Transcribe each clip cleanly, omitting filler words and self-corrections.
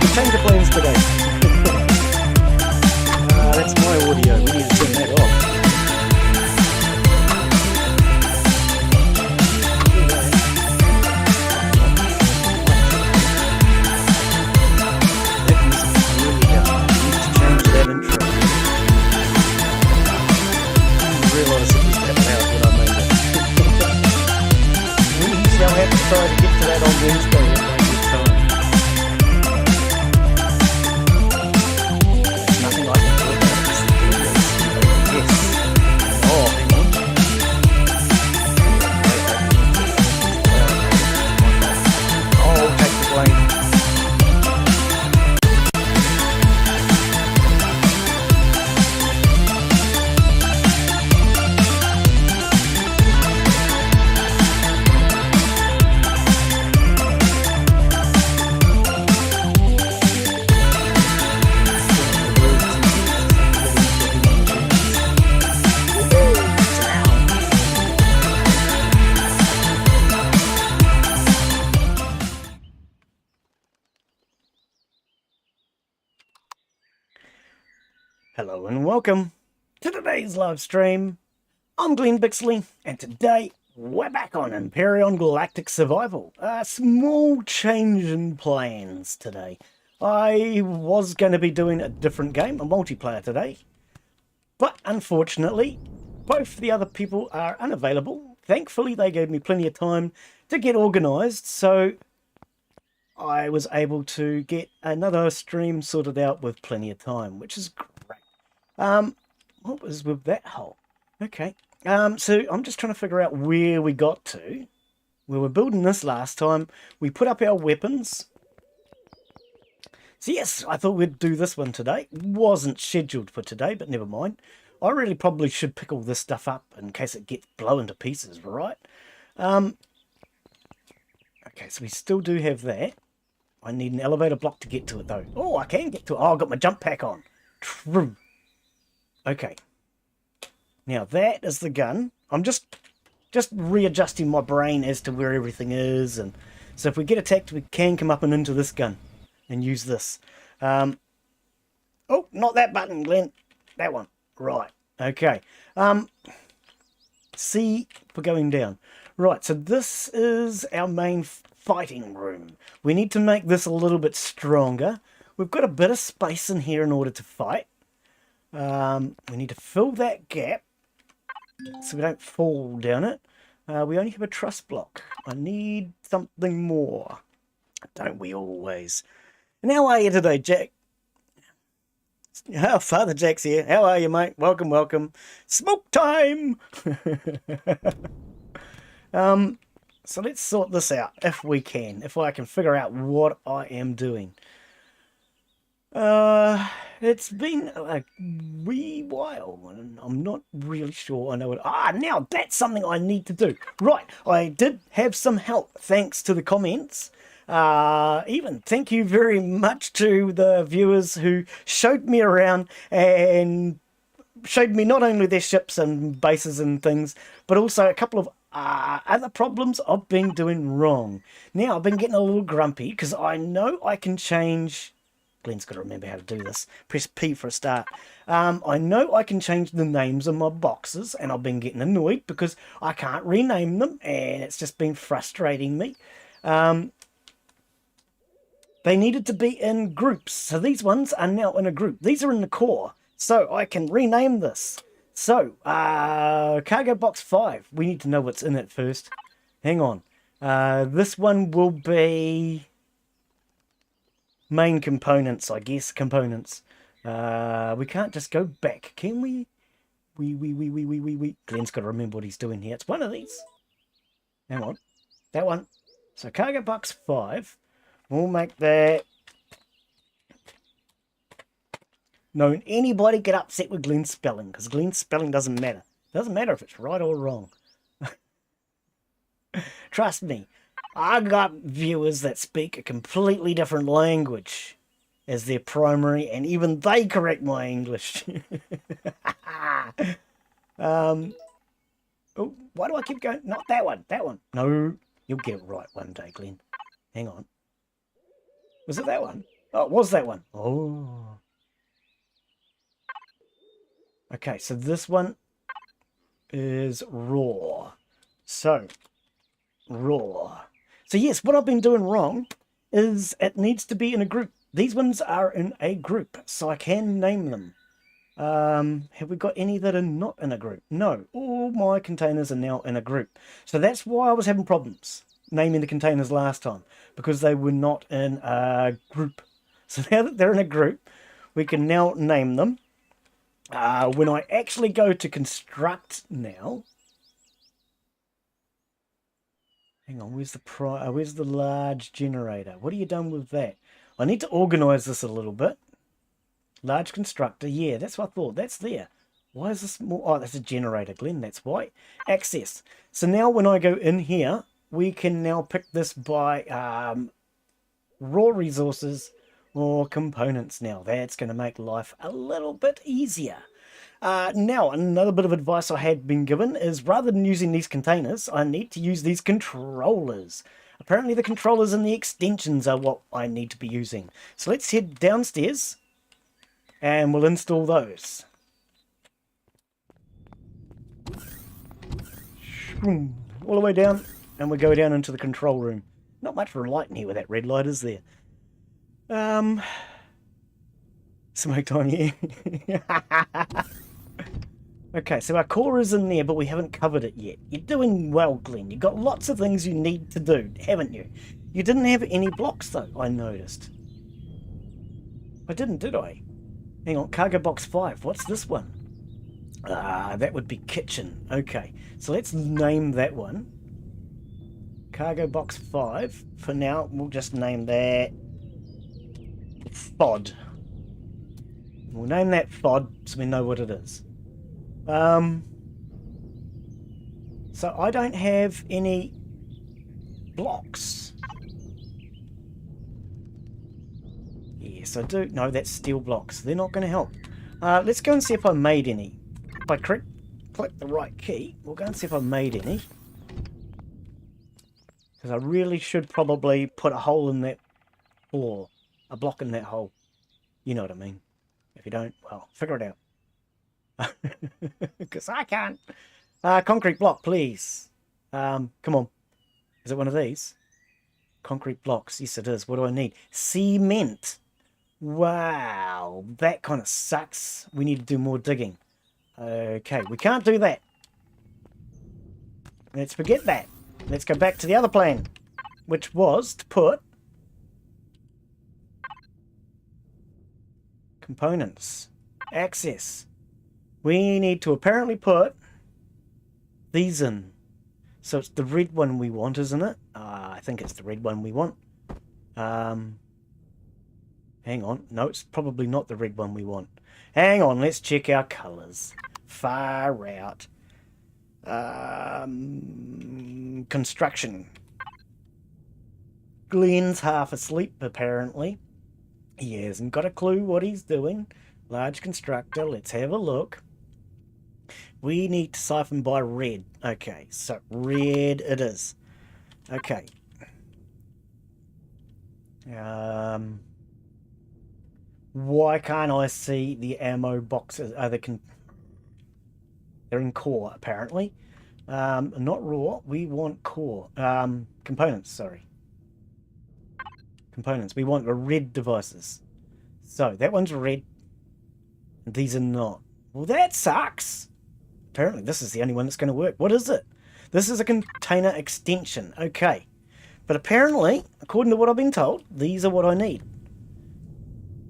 change of plans today. That's my audio. We need to turn that off. That music's really down. I need to change that intro. I didn't realise it was that loud when I made it. We shall have to try to get to that on Wednesday at my good time. There's nothing I can do about it. It's the audience. Yes. Oh, hang on. I'll take the blame. Hello and welcome to today's live stream. I'm Glen Bixley, and today we're back on Empyrion Galactic Survival. A small change in plans today. I was going to be doing a different game, a multiplayer today, but unfortunately both the other people are unavailable. Thankfully they gave me plenty of time to get organised, so I was able to get another stream sorted out with plenty of time, which is great. What was with that hole? Okay. So I'm just trying to figure out where we got to. We were building this last time. We put up our weapons. So yes, I thought we'd do this one today. Wasn't scheduled for today, but never mind. I really probably should pick all this stuff up in case it gets blown to pieces, right? Okay, so we still do have that. I need an elevator block to get to it though. Oh, I can get to it. Oh, I've got my jump pack on. True. Okay. Now that is the gun. I'm just readjusting my brain as to where everything is, and so if we get attacked, we can come up and into this gun and use this. Oh, not that button, Glen. That one. Right. Okay. See, we're going down. Right. So this is our main fighting room. We need to make this a little bit stronger. We've got a bit of space in here in order to fight. We need to fill that gap so we don't fall down it. We only have a truss block. I need something more. Don't we always? And how are you today, Jack? Oh, Father Jack's here. How are you, mate? Welcome, welcome. Smoke time! So let's sort this out, if we can. If I can figure out what I am doing. It's been a wee while, and I'm not really sure I know what... now that's something I need to do. Right, I did have some help, thanks to the comments. Even thank you very much to the viewers who showed me around and showed me not only their ships and bases and things, but also a couple of other problems I've been doing wrong. Now, I've been getting a little grumpy, because I know I can change... Glen's got to remember how to do this. Press P for a start. I know I can change the names of my boxes, and I've been getting annoyed because I can't rename them, and it's just been frustrating me. They needed to be in groups, so these ones are now in a group. These are in the core, so I can rename this. So, cargo box 5. We need to know what's in it first. Hang on. This one will be... main components, I guess. Components. We can't just go back, can we? We. Glen's got to remember what he's doing here. It's one of these. Hang on. That one. So cargo box 5. We'll make that. Don't anybody get upset with Glen's spelling, because Glen's spelling doesn't matter. Doesn't matter if it's right or wrong. Trust me. I got viewers that speak a completely different language as their primary, and even they correct my English. Oh, why do I keep going? Not that one. That one. No, you'll get it right one day, Glen. Hang on. Was it that one? Oh, it was that one? Oh. Okay, so this one is raw. So, raw. So yes, what I've been doing wrong is it needs to be in a group. These ones are in a group, so I can name them. Have we got any that are not in a group? No, all my containers are now in a group. So that's why I was having problems naming the containers last time, because they were not in a group. So now that they're in a group, we can now name them. When I actually go to construct now, hang on, where's the large generator? What have you done with that? I need to organize this a little bit. Large constructor, yeah, that's what I thought. That's there. Why is this more? Oh, that's a generator, Glen, that's why. Access. So now when I go in here, we can now pick this by raw resources or components now. That's going to make life a little bit easier. Now, another bit of advice I had been given is rather than using these containers, I need to use these controllers. Apparently the controllers and the extensions are what I need to be using. So let's head downstairs and we'll install those. All the way down, and we go down into the control room. Not much for light in here where that red light is there. Smoke time, yeah. Okay, so our core is in there, but we haven't covered it yet. You're doing well, Glen. You've got lots of things you need to do, haven't you? You didn't have any blocks, though, I noticed. I didn't, did I? Hang on, cargo box 5. What's this one? That would be kitchen. Okay, so let's name that one. Cargo box 5. For now, we'll just name that FOD. We'll name that FOD so we know what it is. So I don't have any blocks. Yes, I do. No, that's steel blocks. They're not going to help. Let's go and see if I made any. If I click the right key, we'll go and see if I made any. Because I really should probably put a hole in that floor. A block in that hole. You know what I mean. If you don't, well, figure it out. Because I can't. Concrete block, please. Come on. Is it one of these? Concrete blocks. Yes, it is. What do I need? Cement. Wow. That kind of sucks. We need to do more digging. Okay, we can't do that. Let's forget that. Let's go back to the other plan, which was to put components. Access. We need to apparently put these in. So it's the red one we want, isn't it? I think it's the red one we want. Hang on. No, it's probably not the red one we want. Hang on, let's check our colours. Far out. Construction. Glen's half asleep, apparently. He hasn't got a clue what he's doing. Large constructor, let's have a look. We need to siphon by red. Okay, so red it is. Okay. Why can't I see the ammo boxes? They're in core, apparently. Not raw. We want core. Components, sorry. Components. We want the red devices. So, that one's red. These are not. Well, that sucks. Apparently, this is the only one that's going to work. What is it? This is a container extension. Okay. But apparently, according to what I've been told, these are what I need.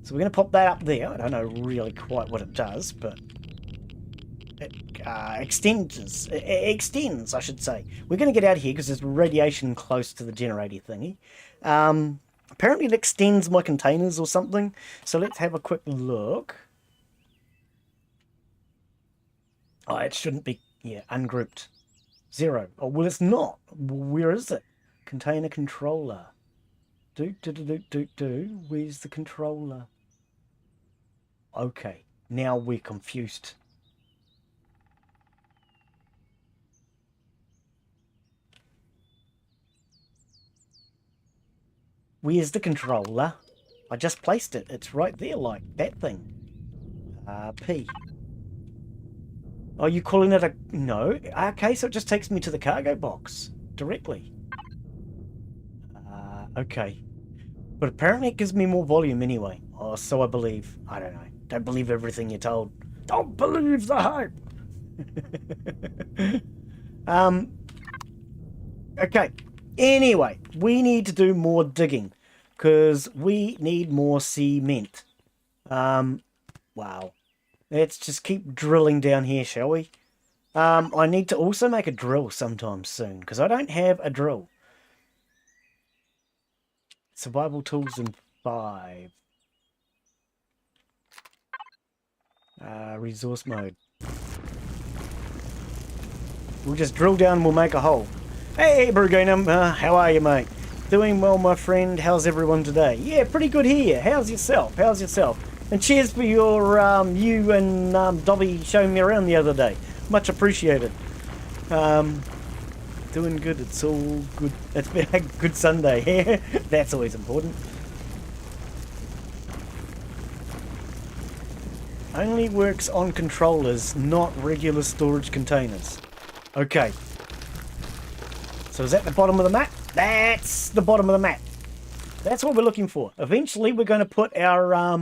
So we're going to pop that up there. I don't know really quite what it does, but it extends, I should say. We're going to get out of here because there's radiation close to the generator thingy. Apparently it extends my containers or something. So let's have a quick look. Oh, it shouldn't be, yeah, ungrouped. 0. Oh, well, it's not. Where is it? Container controller. Where's the controller? Okay, now we're confused. Where's the controller? I just placed it. It's right there, like that thing. P. Oh, you calling it a... No. Okay, so it just takes me to the cargo box directly. Okay. But apparently it gives me more volume anyway. Oh, so I believe. I don't know. Don't believe everything you're told. Don't believe the hype! Okay. Anyway, we need to do more digging. Because we need more cement. Wow. Let's just keep drilling down here, shall we? I need to also make a drill sometime soon, because I don't have a drill. Survival tools in 5. Resource mode. We'll just drill down and we'll make a hole. Hey, Bruganum, how are you, mate? Doing well, my friend. How's everyone today? Yeah, pretty good here. How's yourself? How's yourself? And cheers for your, you and Dobby showing me around the other day. Much appreciated. Doing good. It's all good. It's been a good Sunday. That's always important. Only works on controllers, not regular storage containers. Okay. So is that the bottom of the map? That's the bottom of the map. That's what we're looking for. Eventually we're going to put our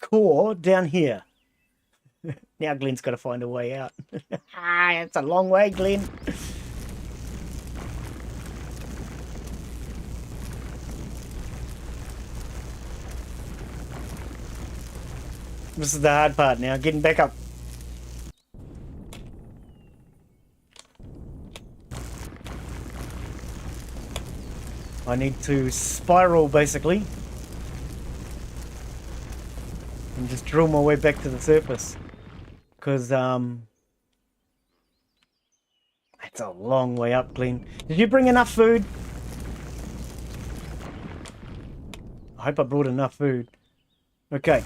core down here. Now Glen's got to find a way out. It's a long way, Glen. This is the hard part now, getting back up. I need to spiral, basically. And just drill my way back to the surface. Because, it's a long way up, Glen. Did you bring enough food? I hope I brought enough food. Okay.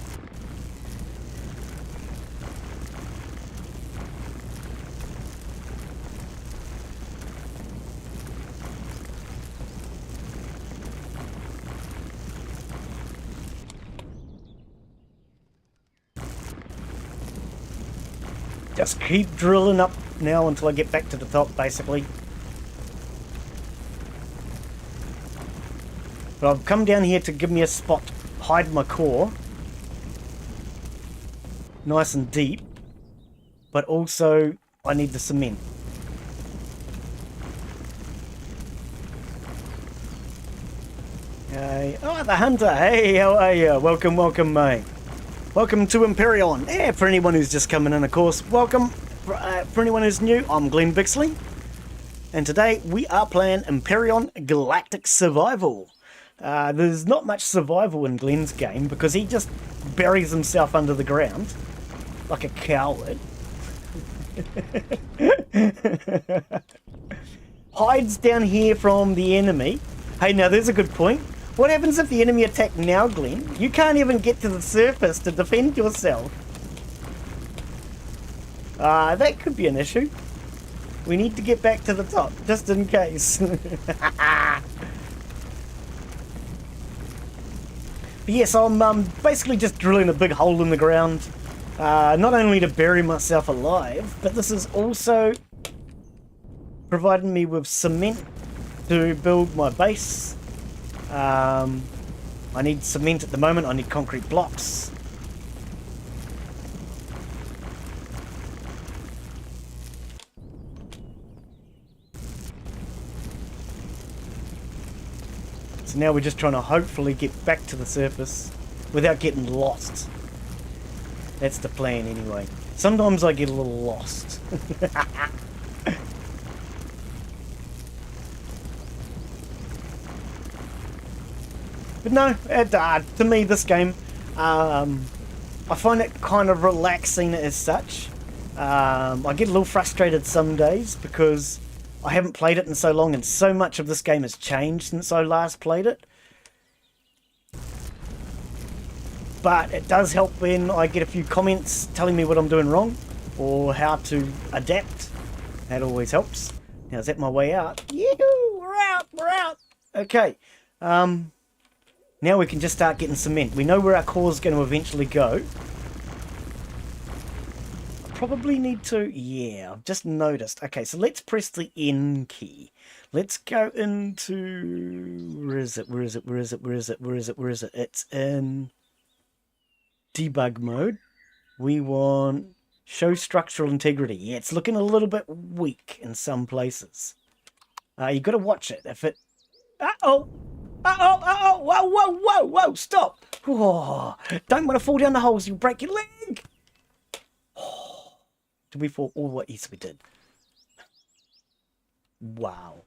Just keep drilling up now until I get back to the top, basically. But I've come down here to give me a spot to hide my core. Nice and deep. But also, I need the cement. Okay. Oh, the hunter! Hey, how are you? Welcome, welcome, mate. Welcome to Empyrion. Yeah, for anyone who's just coming in, of course, welcome. For anyone who's new, I'm Glen Bixley. And today we are playing Empyrion Galactic Survival. There's not much survival in Glen's game because he just buries himself under the ground like a coward. Hides down here from the enemy. Hey, now there's a good point. What happens if the enemy attack now, Glen? You can't even get to the surface to defend yourself. That could be an issue. We need to get back to the top, just in case. But yes, I'm basically just drilling a big hole in the ground. Not only to bury myself alive, but this is also providing me with cement to build my base. I need cement at the moment. I need concrete blocks. So now we're just trying to hopefully get back to the surface without getting lost. That's the plan anyway. Sometimes I get a little lost. But no, to me this game, I find it kind of relaxing as such. I get a little frustrated some days because I haven't played it in so long and so much of this game has changed since I last played it. But it does help when I get a few comments telling me what I'm doing wrong or how to adapt. That always helps. Now is that my way out? Yoo-hoo! We're out! We're out! Okay. Now we can just start getting cement. We know where our core's going to eventually go. Probably need to, yeah, I've just noticed. Okay, so let's press the N key. Let's go into, where is it? It's in debug mode. We want show structural integrity. Yeah, it's looking a little bit weak in some places. You got to watch it. If it, whoa, stop. Oh, don't want to fall down the holes, you break your leg. Did we fall all the way? Yes, we did. Wow.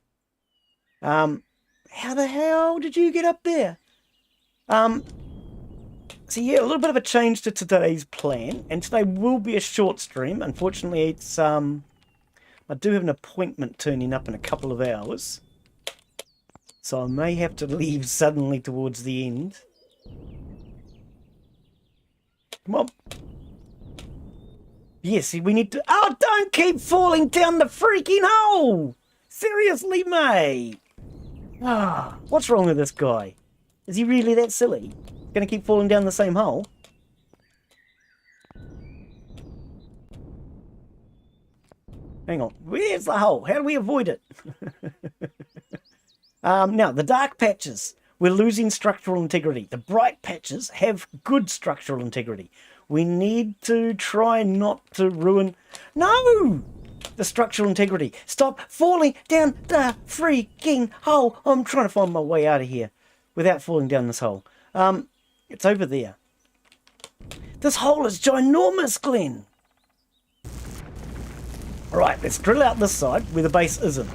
How the hell did you get up there? So yeah, a little bit of a change to today's plan, and today will be a short stream. Unfortunately, it's I do have an appointment turning up in a couple of hours, so I may have to leave suddenly towards the end. Come on. Yes, we need to... Oh, don't keep falling down the freaking hole! Seriously, mate! Ah, what's wrong with this guy? Is he really that silly? Gonna keep falling down the same hole? Hang on, where's the hole? How do we avoid it? Now, the dark patches, we're losing structural integrity. The bright patches have good structural integrity. We need to try not to ruin... No! The structural integrity. Stop falling down the freaking hole. I'm trying to find my way out of here without falling down this hole. It's over there. This hole is ginormous, Glen. Alright, let's drill out this side where the base isn't.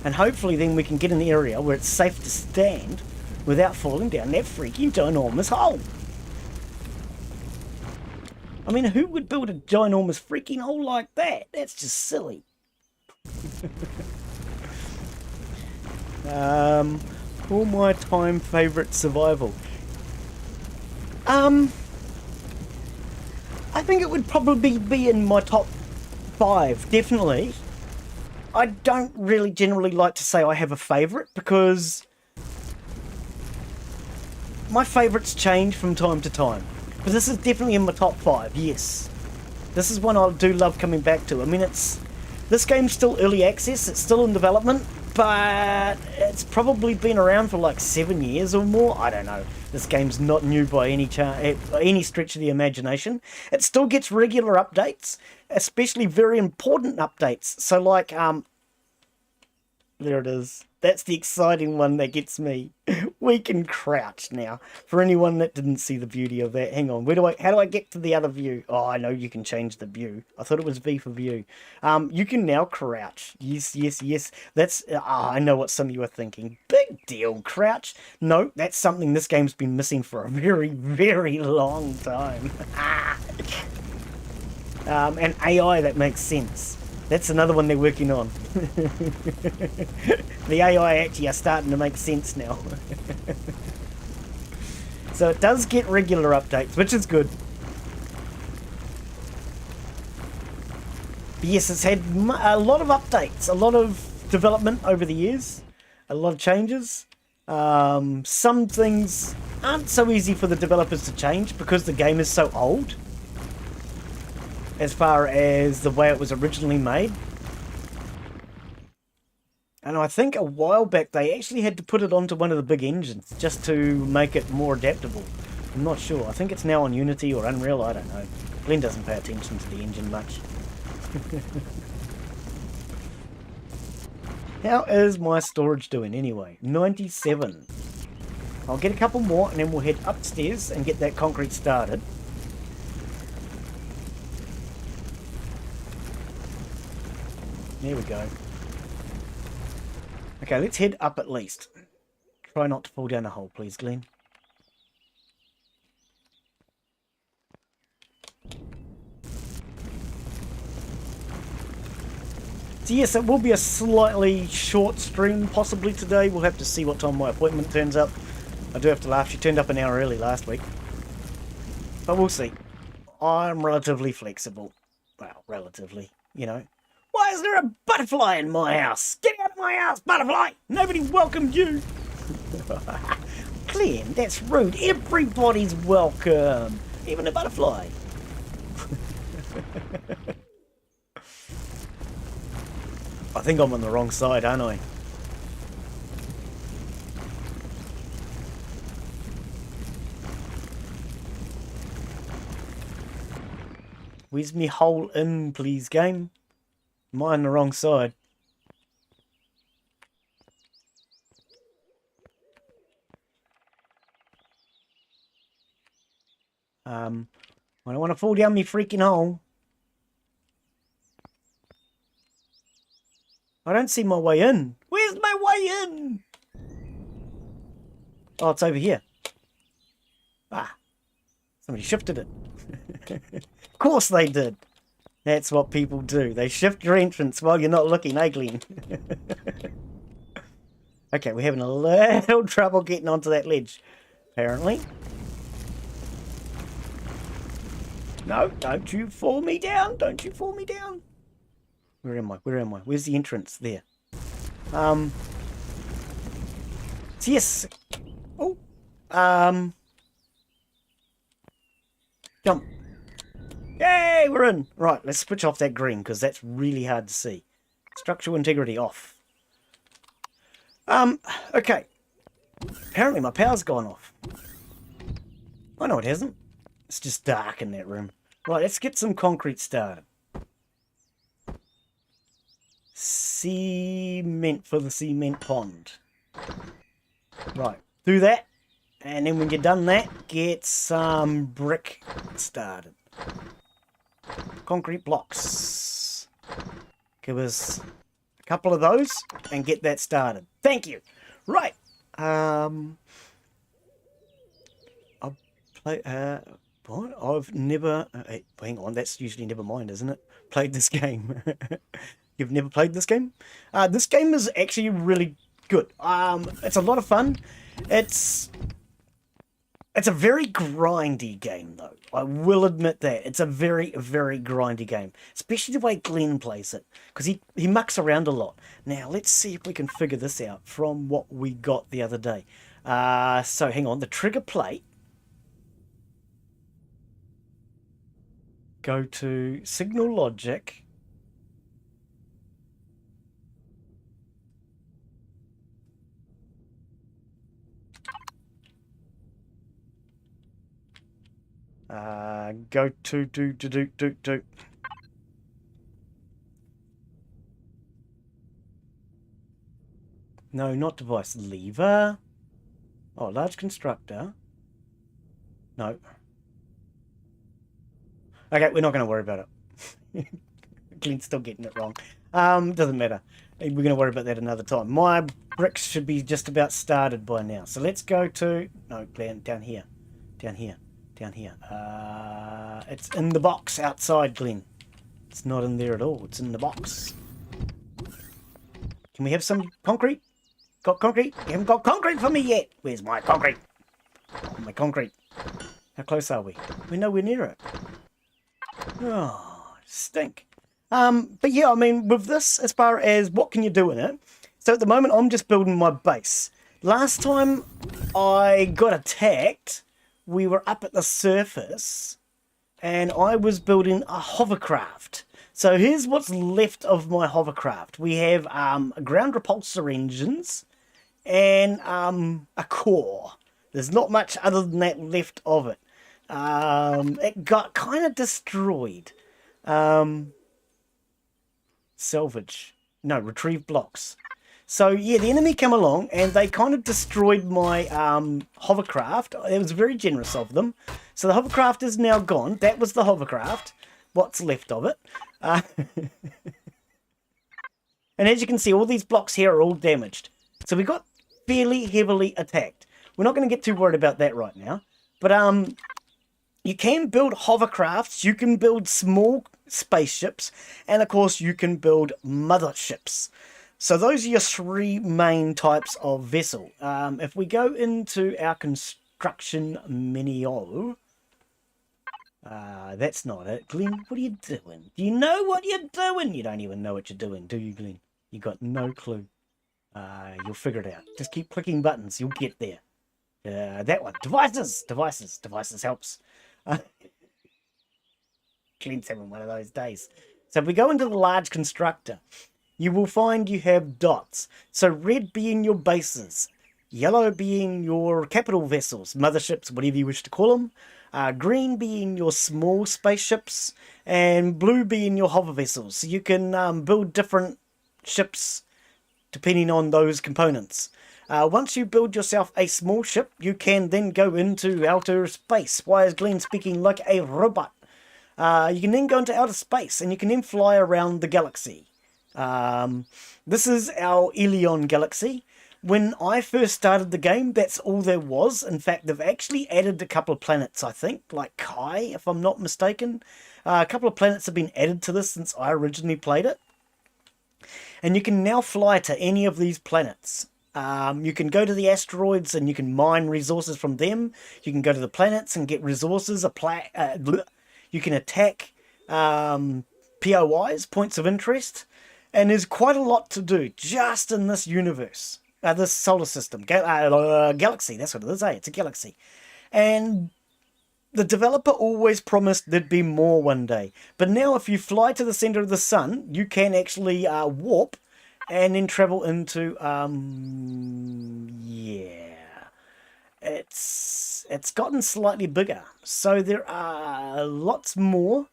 And hopefully then we can get in the area where it's safe to stand without falling down that freaking ginormous hole. I mean, who would build a ginormous freaking hole like that? That's just silly. All my time favourite survival. I think it would probably be in my top 5, definitely. I don't really generally like to say I have a favourite because my favourites change from time to time. But this is definitely in my top 5, yes. This is one I do love coming back to. I mean, this game's still early access, it's still in development, but it's probably been around for like 7 years or more. I don't know. This game's not new by any stretch of the imagination. It still gets regular updates, especially very important updates. So like, there it is. That's the exciting one that gets me. We can crouch now. For anyone that didn't see the beauty of that, hang on. How do I get to the other view? Oh, I know you can change the view. I thought it was V for view. You can now crouch. Yes, yes, yes. That's, I know what some of you are thinking. Big deal, crouch. No, that's something this game's been missing for a very, very long time. And AI that makes sense. That's another one they're working on. The AI actually are starting to make sense now. So it does get regular updates, which is good. But yes, it's had a lot of updates, a lot of development over the years, a lot of changes. Some things aren't so easy for the developers to change because the game is so old, as far as the way it was originally made. And I think a while back they actually had to put it onto one of the big engines just to make it more adaptable. I'm not sure. I think it's now on Unity or Unreal, I don't know. Glen doesn't pay attention to the engine much. How is my storage doing anyway? 97. I'll get a couple more and then we'll head upstairs and get that concrete started. There we go. Okay, let's head up at least. Try not to fall down a hole, please, Glen. So yes, it will be a slightly short stream possibly today. We'll have to see what time my appointment turns up. I do have to laugh, she turned up an hour early last week. But we'll see. I'm relatively flexible. Well, relatively, you know. Why is there a butterfly in my house? Get out of my house, butterfly! Nobody welcomed you! Glen, that's rude. Everybody's welcome. Even a butterfly. I think I'm on the wrong side, aren't I? Where's me hole in, please, game? Am I on the wrong side? I don't want to fall down me freaking hole. I don't see my way in. Where's my way in? Oh, it's over here. Ah, somebody shifted it. Of course they did. That's what people do. They shift your entrance while you're not looking, eh, Glen? Okay, we're having a little trouble getting onto that ledge, apparently. No, don't you fall me down. Don't you fall me down. Where am I? Where am I? Where's the entrance? There. Yes. Oh. Jump. Yay, we're in. Right, let's switch off that green because that's really hard to see. Structural integrity off. Okay. Apparently my power's gone off. Oh, no, it hasn't. It's just dark in that room. Right, let's get some concrete started. Cement for the cement pond. Right, do that. And then when you're done that, get some brick started. Concrete blocks. Give us a couple of those and get that started. Thank you. Right. I'll play... What? I've never... hang on, that's usually never mind, isn't it? Played this game. You've never played this game? This game is actually really good. It's a lot of fun. It's a very grindy game, though. I will admit that. It's a very, very grindy game. Especially the way Glen plays it. Because he mucks around a lot. Now, let's see if we can figure this out from what we got the other day. So, hang on. The trigger plate. Go to Signal Logic. Go to do. No, not device. Lever. Oh, large constructor. No. Okay, we're not going to worry about it. Glen's still getting it wrong. Doesn't matter. We're going to worry about that another time. My bricks should be just about started by now. So let's go to... No, Glen, down here. Down here. Down here. It's in the box outside, Glen. It's not in there at all. It's in the box. Can we have some concrete? Got concrete? You haven't got concrete for me yet. Where's my concrete? Oh, my concrete. How close are we? We're nowhere near it. Oh, stink. But yeah, I mean, with this, as far as what can you do in it, so at the moment, I'm just building my base. Last time I got attacked, we were up at the surface, and I was building a hovercraft. So here's what's left of my hovercraft. We have ground repulsor engines and a core. There's not much other than that left of it. It got kind of destroyed. Salvage. No, retrieve blocks. So yeah, the enemy came along and they kind of destroyed my hovercraft. It was very generous of them. So the hovercraft is now gone. That was the hovercraft. What's left of it. And as you can see, all these blocks here are all damaged. So we got fairly heavily attacked. We're not going to get too worried about that right now. But you can build hovercrafts, you can build small spaceships, and of course you can build motherships. So those are your three main types of vessel. If we go into our construction menu, that's not it. Glen, what are you doing? Do you know what you're doing? You don't even know what you're doing, do you, Glen? You got no clue. You'll figure it out. Just keep clicking buttons, you'll get there. That one. Devices helps. Glenn's having one of those days. So if we go into the large constructor, you will find you have dots. So red being your bases, yellow being your capital vessels, motherships, whatever you wish to call them, green being your small spaceships, and blue being your hover vessels. So you can build different ships depending on those components. Once you build yourself a small ship, you can then go into outer space. Why is Glen speaking like a robot? You can then go into outer space and you can then fly around the galaxy. This is our Eleon galaxy. When I first started the game, that's all there was. In fact, they've actually added a couple of planets, I think, like Kai, if I'm not mistaken. A couple of planets have been added to this since I originally played it. And you can now fly to any of these planets. You can go to the asteroids and you can mine resources from them. You can go to the planets and get resources. You can attack POIs, points of interest. And there's quite a lot to do just in this universe. This solar system. Galaxy, that's what it is, eh? It's a galaxy. And the developer always promised there'd be more one day. But now if you fly to the center of the sun, you can actually warp and then travel into, it's gotten slightly bigger. So there are lots more.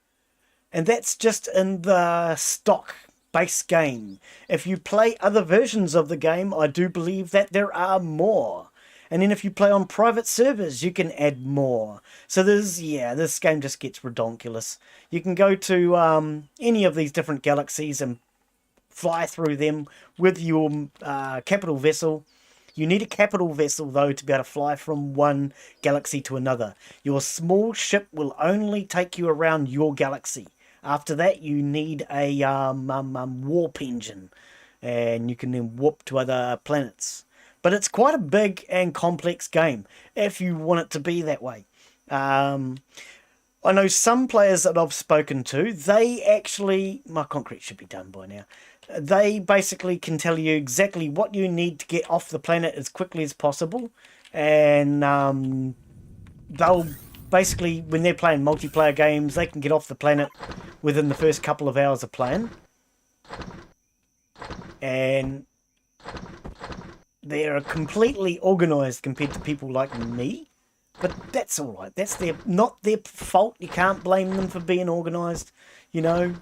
And that's just in the stock base game. If you play other versions of the game, I do believe that there are more. And then if you play on private servers, you can add more. So this game just gets redonkulous. You can go to any of these different galaxies and fly through them with your capital vessel. You need a capital vessel, though, to be able to fly from one galaxy to another. Your small ship will only take you around your galaxy. After that, you need a warp engine, and you can then warp to other planets. But it's quite a big and complex game, if you want it to be that way. I know some players that I've spoken to, they actually... My concrete should be done by now. They basically can tell you exactly what you need to get off the planet as quickly as possible. And they'll... Basically, when they're playing multiplayer games, they can get off the planet within the first couple of hours of playing. And they're completely organised compared to people like me. But that's alright. That's not their fault. You can't blame them for being organised. You know,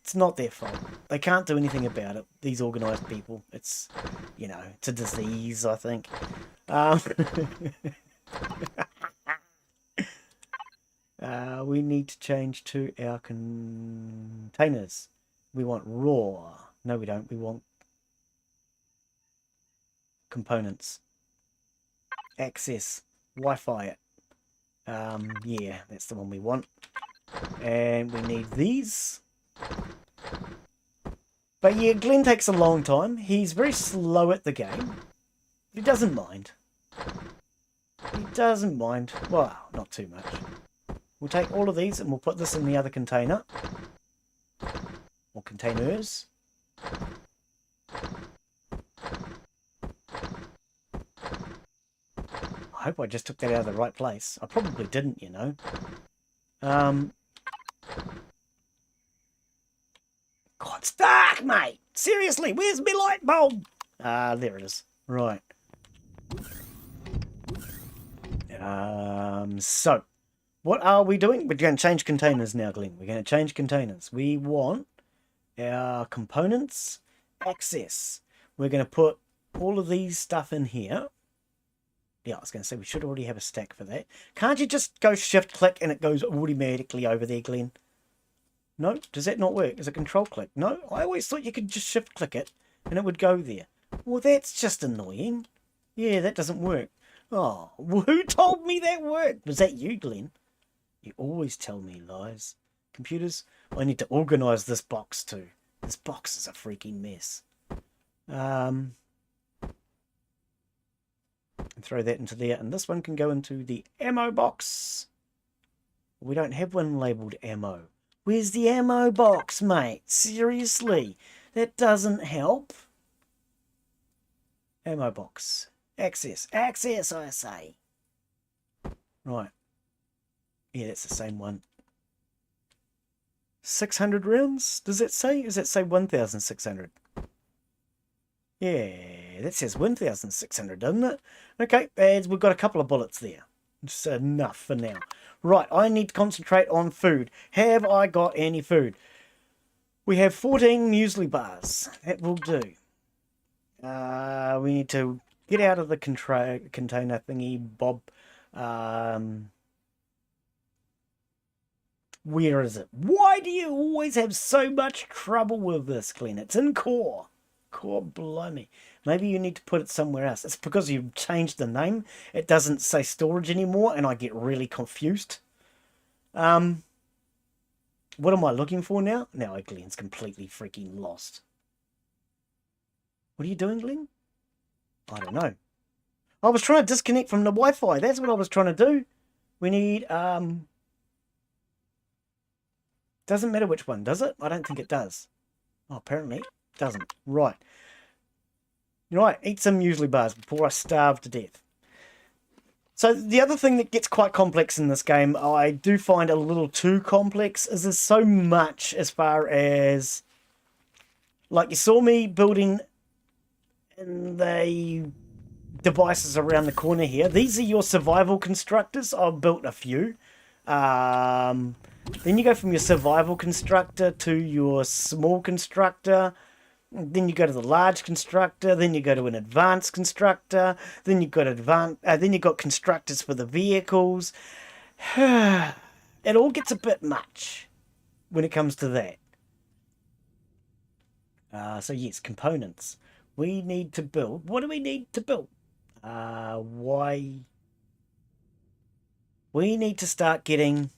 it's not their fault. They can't do anything about it, these organised people. It's, you know, it's a disease, I think. We need to change to our containers. We want raw. No, we don't. We want components. Access. Wi-Fi it. Yeah, that's the one we want. And we need these. But yeah, Glen takes a long time. He's very slow at the game. He doesn't mind. He doesn't mind. Well, not too much. We'll take all of these and we'll put this in the other container. Or containers. I hope I just took that out of the right place. I probably didn't, you know. God, it's dark, mate! Seriously, where's my light bulb? There it is. Right. So, what are we doing? We're going to change containers now, Glen. We're going to change containers. We want our components, access. We're going to put all of these stuff in here. Yeah, I was going to say we should already have a stack for that. Can't you just go shift-click and it goes automatically over there, Glen? No? Does that not work? Is it control-click? No? I always thought you could just shift-click it and it would go there. Well, that's just annoying. Yeah, that doesn't work. Oh, who told me that worked? Was that you, Glen? You always tell me lies. Computers, I need to organise this box too. This box is a freaking mess. Throw that into there, and this one can go into the ammo box. We don't have one labelled ammo. Where's the ammo box, mate? Seriously, that doesn't help. Ammo box. Access. Access, I say. Right. Yeah, that's the same one. 600 rounds? Does it say? Does it say 1,600? Yeah, that says 1,600, doesn't it? Okay, and we've got a couple of bullets there. Just enough for now. Right, I need to concentrate on food. Have I got any food? We have 14 muesli bars. That will do. We need to get out of the container thingy, Bob. Where is it? Why do you always have so much trouble with this, Glen? It's in core. Core, blimey. Maybe you need to put it somewhere else. It's because you've changed the name. It doesn't say storage anymore, and I get really confused. What am I looking for now? Now Glen's completely freaking lost. What are you doing, Glen? I don't know. I was trying to disconnect from the Wi-Fi. That's what I was trying to do. We need, doesn't matter which one, does it? I don't think it does. Oh, apparently it doesn't. Right. Right, eat some muesli bars before I starve to death. So the other thing that gets quite complex in this game, I do find a little too complex, is there's so much as far as... Like, you saw me building in the devices around the corner here. These are your survival constructors. I've built a few. Then you go from your survival constructor to your small constructor. Then you go to the large constructor. Then you go to an advanced constructor. Then you've got then you've got constructors for the vehicles. It all gets a bit much when it comes to that. So yes, components. We need to build. What do we need to build? Why? We need to start getting...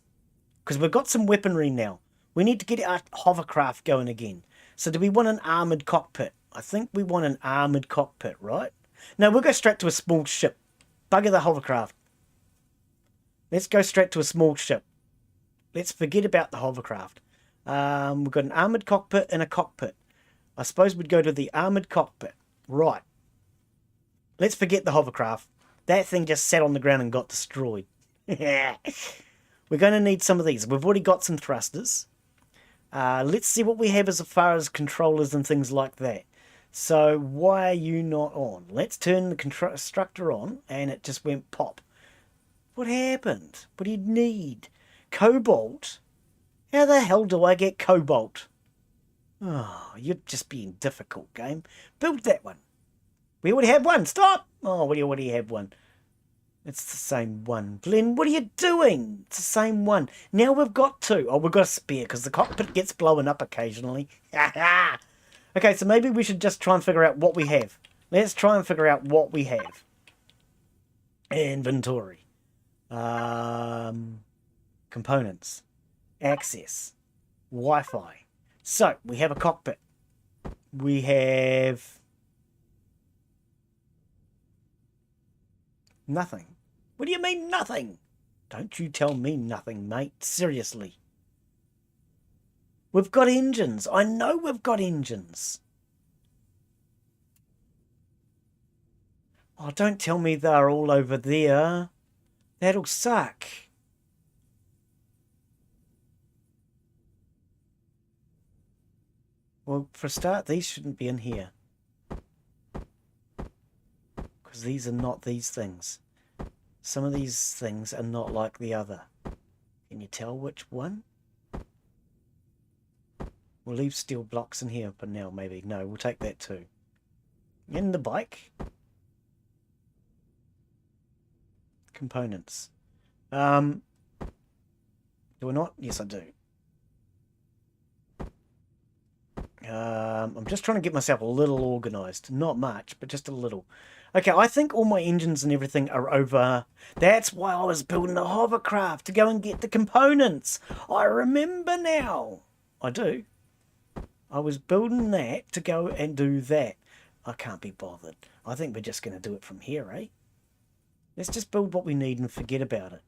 Because we've got some weaponry now. We need to get our hovercraft going again. So do we want an armoured cockpit? I think we want an armoured cockpit, right? No, we'll go straight to a small ship. Bugger the hovercraft. Let's go straight to a small ship. Let's forget about the hovercraft. We've got an armoured cockpit and a cockpit. I suppose we'd go to the armoured cockpit. Right. Let's forget the hovercraft. That thing just sat on the ground and got destroyed. We're going to need some of these. We've already got some thrusters. Let's see what we have as far as controllers and things like that. So why are you not on? Let's turn the constructor on, and it just went pop. What happened? What do you need? Cobalt? How the hell do I get cobalt? Oh, you're just being difficult, game. Build that one. We already have one. Stop! Oh, we already have one. It's the same one. Glen, what are you doing? It's the same one. Now we've got two. Oh, we've got a spare because the cockpit gets blown up occasionally. Okay, so maybe we should just try and figure out what we have. Let's try and figure out what we have. Inventory. Components. Access. Wi-Fi. So, we have a cockpit. We have... nothing. What do you mean nothing? Don't you tell me nothing, mate. Seriously. We've got engines. I know we've got engines. Oh, don't tell me they're all over there. That'll suck. Well, for a start, these shouldn't be in here. Because these are not these things. Some of these things are not like the other. Can you tell which one? We'll leave steel blocks in here for now, maybe. No, we'll take that too. In the bike. Components. Do I not? Yes, I do. I'm just trying to get myself a little organised. Not much, but just a little. Okay, I think all my engines and everything are over. That's why I was building a hovercraft, to go and get the components. I remember now. I do. I was building that to go and do that. I can't be bothered. I think we're just going to do it from here, eh? Let's just build what we need and forget about it.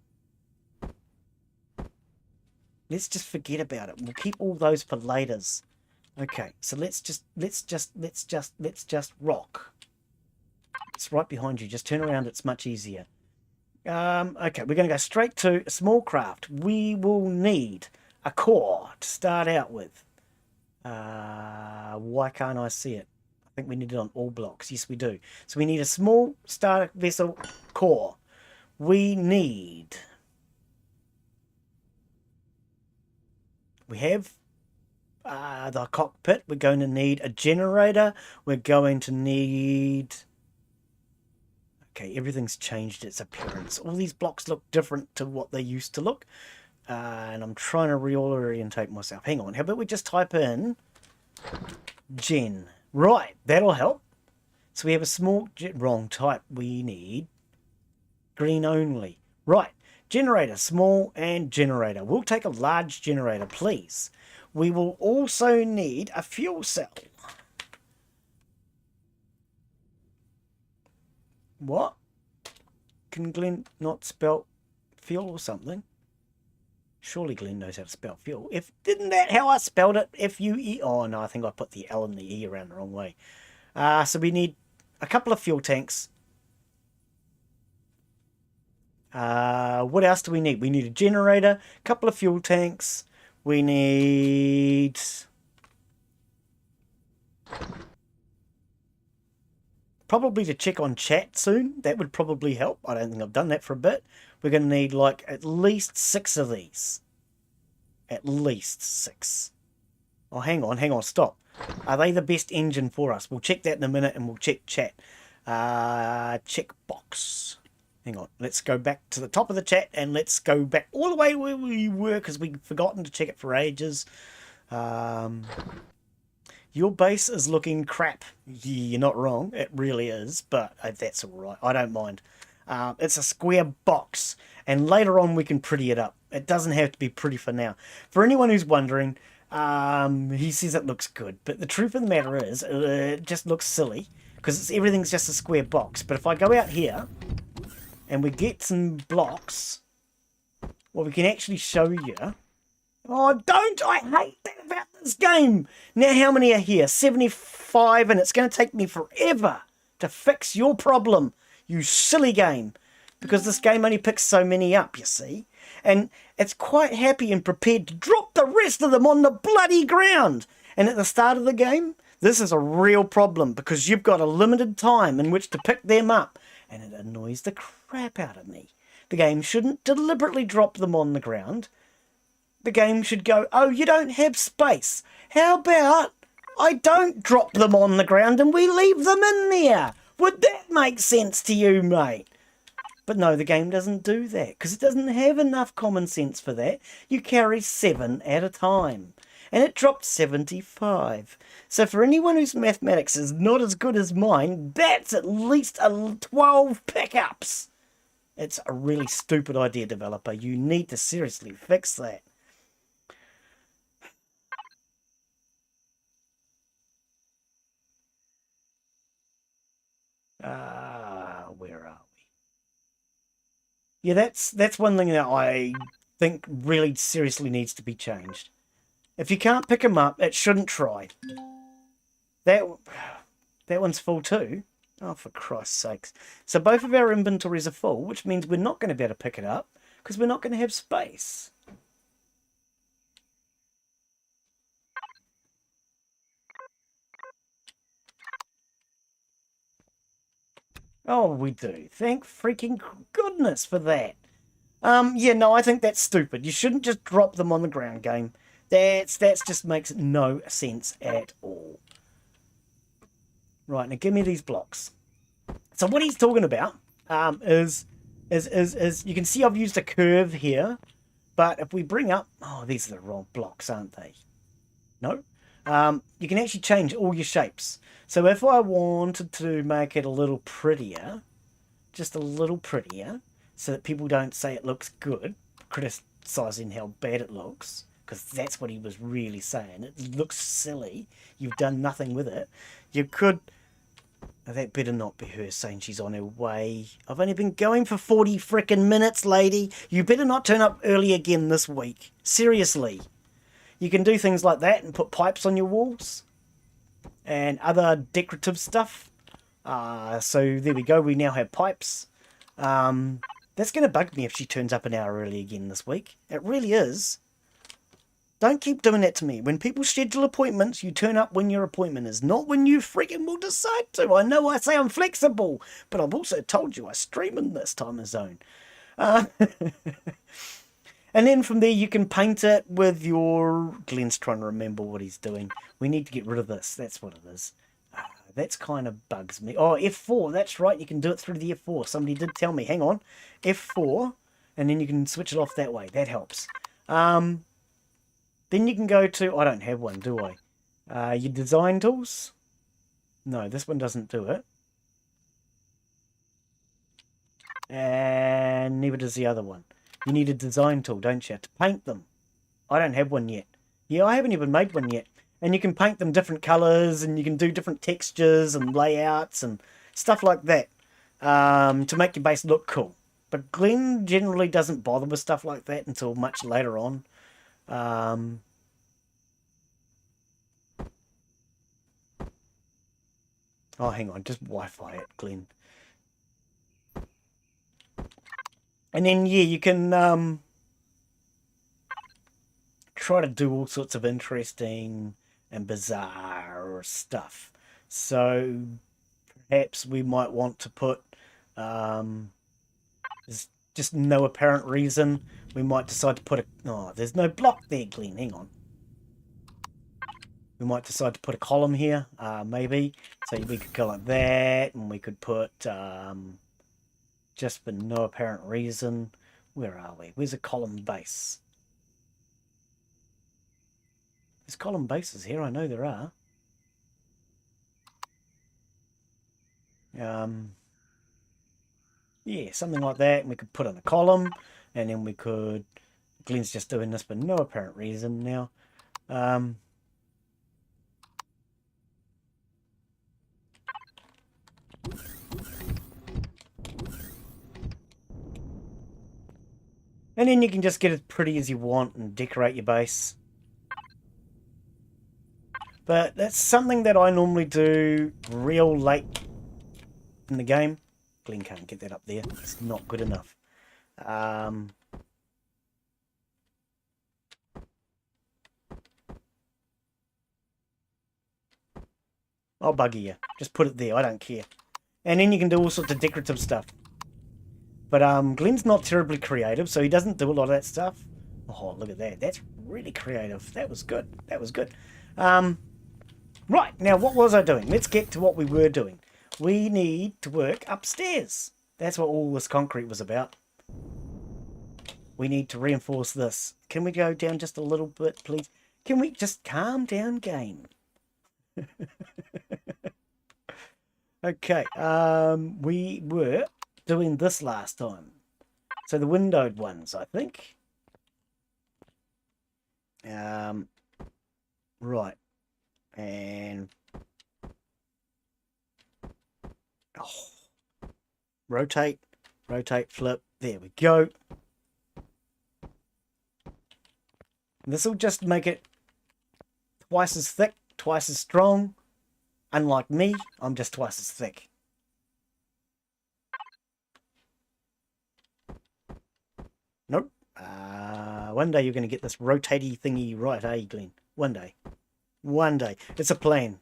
Let's just forget about it. We'll keep all those for laters. Okay, so let's just rock. It's right behind you. Just turn around. It's much easier. Okay, we're going to go straight to small craft. We will need a core to start out with. Why can't I see it? I think we need it on all blocks. Yes, we do. So we need a small starter vessel core. We have the cockpit. We're going to need a generator. We're going to need... Okay, everything's changed its appearance. All these blocks look different to what they used to look. And I'm trying to reorientate myself. Hang on, how about we just type in gen? Right, that'll help. So we have a small... Wrong type. We need green only. Right, generator, small and generator. We'll take a large generator, please. We will also need a fuel cell. What? Can Glen not spell fuel or something? Surely Glen knows how to spell fuel. Isn't that how I spelled it? F-U-E. Oh no, I think I put the L and the E around the wrong way. So we need a couple of fuel tanks. What else do we need? We need a generator, a couple of fuel tanks. We need... probably to check on chat soon. That would probably help. I don't think I've done that for a bit. We're going to need like at least 6 of these. At least 6. Oh, hang on, stop. Are they the best engine for us? We'll check that in a minute and we'll check chat. Check box. Hang on, let's go back to the top of the chat and let's go back all the way where we were because we've forgotten to check it for ages. Your base is looking crap. You're not wrong. It really is, but that's all right. I don't mind. It's a square box, and later on we can pretty it up. It doesn't have to be pretty for now. For anyone who's wondering, he says it looks good, but the truth of the matter is, it just looks silly because everything's just a square box. But if I go out here and we get some blocks, well, we can actually show you. Oh, don't! I hate that about this game! Now, how many are here? 75, and it's going to take me forever to fix your problem, you silly game. Because this game only picks so many up, you see. And it's quite happy and prepared to drop the rest of them on the bloody ground. And at the start of the game, this is a real problem because you've got a limited time in which to pick them up. And it annoys the crap out of me. The game shouldn't deliberately drop them on the ground. The game should go, oh, you don't have space. How about I don't drop them on the ground and we leave them in there? Would that make sense to you, mate? But no, the game doesn't do that because it doesn't have enough common sense for that. You carry 7 at a time. And it dropped 75. So for anyone whose mathematics is not as good as mine, that's at least 12 pickups. It's a really stupid idea, developer. You need to seriously fix that. Where are we? Yeah, that's one thing that I think really seriously needs to be changed. If you can't pick them up, it shouldn't try. That one's full too. Oh, for Christ's sakes. So both of our inventories are full, which means we're not going to be able to pick it up because we're not going to have space. Oh, we do. Thank freaking goodness for that. Yeah, no, I think that's stupid. You shouldn't just drop them on the ground, game. That's just makes no sense at all. Right, now give me these blocks. So what he's talking about is you can see I've used a curve here, but if we bring up, oh, these are the wrong blocks, aren't they? No. You can actually change all your shapes. So if I wanted to make it a little prettier, just a little prettier, so that people don't say it looks good, criticizing how bad it looks, because that's what he was really saying. It looks silly. You've done nothing with it. You could... Now that better not be her saying she's on her way. I've only been going for 40 frickin' minutes, lady. You better not turn up early again this week. Seriously. You can do things like that and put pipes on your walls and other decorative stuff. So there we go. We now have pipes. That That's going to bug me if she turns up an hour early again this week. It really is. Don't keep doing that to me. When people schedule appointments, you turn up when your appointment is, not when you freaking will decide to. I know I say I'm flexible, but I've also told you I stream in this time zone. And then from there you can paint it with your... Glen's trying to remember what he's doing. We need to get rid of this. That's what it is. That's kind of bugs me. Oh, F4. That's right. You can do it through the F4. Somebody did tell me. Hang on. F4. And then you can switch it off that way. That helps. Then you can go to... I don't have one, do I? Your design tools. No, this one doesn't do it. And neither does the other one. You need a design tool, don't you, to paint them. I don't have one yet. Yeah, I haven't even made one yet. And you can paint them different colours, and you can do different textures and layouts and stuff like that to make your base look cool. But Glen generally doesn't bother with stuff like that until much later on. Oh, hang on, just Wi-Fi it, Glen. And then, yeah, you can try to do all sorts of interesting and bizarre stuff. So perhaps we might want to put, there's just no apparent reason. We might decide to put a... Oh, there's no block there, Glen. Hang on. We might decide to put a column here, maybe. So we could go like that, and we could put... just for no apparent reason. Where are we? Where's a column base? There's column bases here. I know there are. Yeah, something like that. And we could put in a column. And then we could... Glen's just doing this for no apparent reason now. And then you can just get as pretty as you want and decorate your base. But that's something that I normally do real late in the game. Glen can't get that up there. It's not good enough. I'll bugger you. Just put it there. I don't care. And then you can do all sorts of decorative stuff. But Glen's not terribly creative, so he doesn't do a lot of that stuff. Oh, look at that. That's really creative. That was good. That was good. Right, now what was I doing? Let's get to what we were doing. We need to work upstairs. That's what all this concrete was about. We need to reinforce this. Can we go down just a little bit, please? Can we just calm down, game? Okay, we were doing this last time. So the windowed ones, I think. Right. And rotate, flip. There we go. This will just make it twice as thick, twice as strong. Unlike me, I'm just twice as thick. Nope. One day you're going to get this rotatey thingy right, eh, Glen? One day. One day. It's a plan.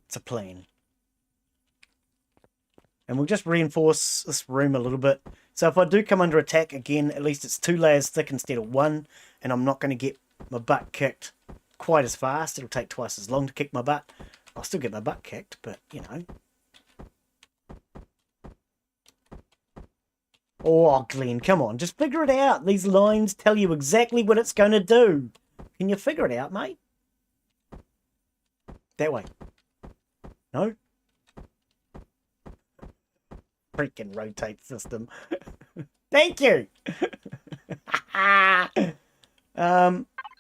It's a plan. And we'll just reinforce this room a little bit. So if I do come under attack again, at least it's 2 layers thick instead of 1. And I'm not going to get my butt kicked quite as fast. It'll take twice as long to kick my butt. I'll still get my butt kicked, but, you know. Oh, Glen, come on. Just figure it out. These lines tell you exactly what it's going to do. Can you figure it out, mate? That way. No? Freaking rotate system. Thank you.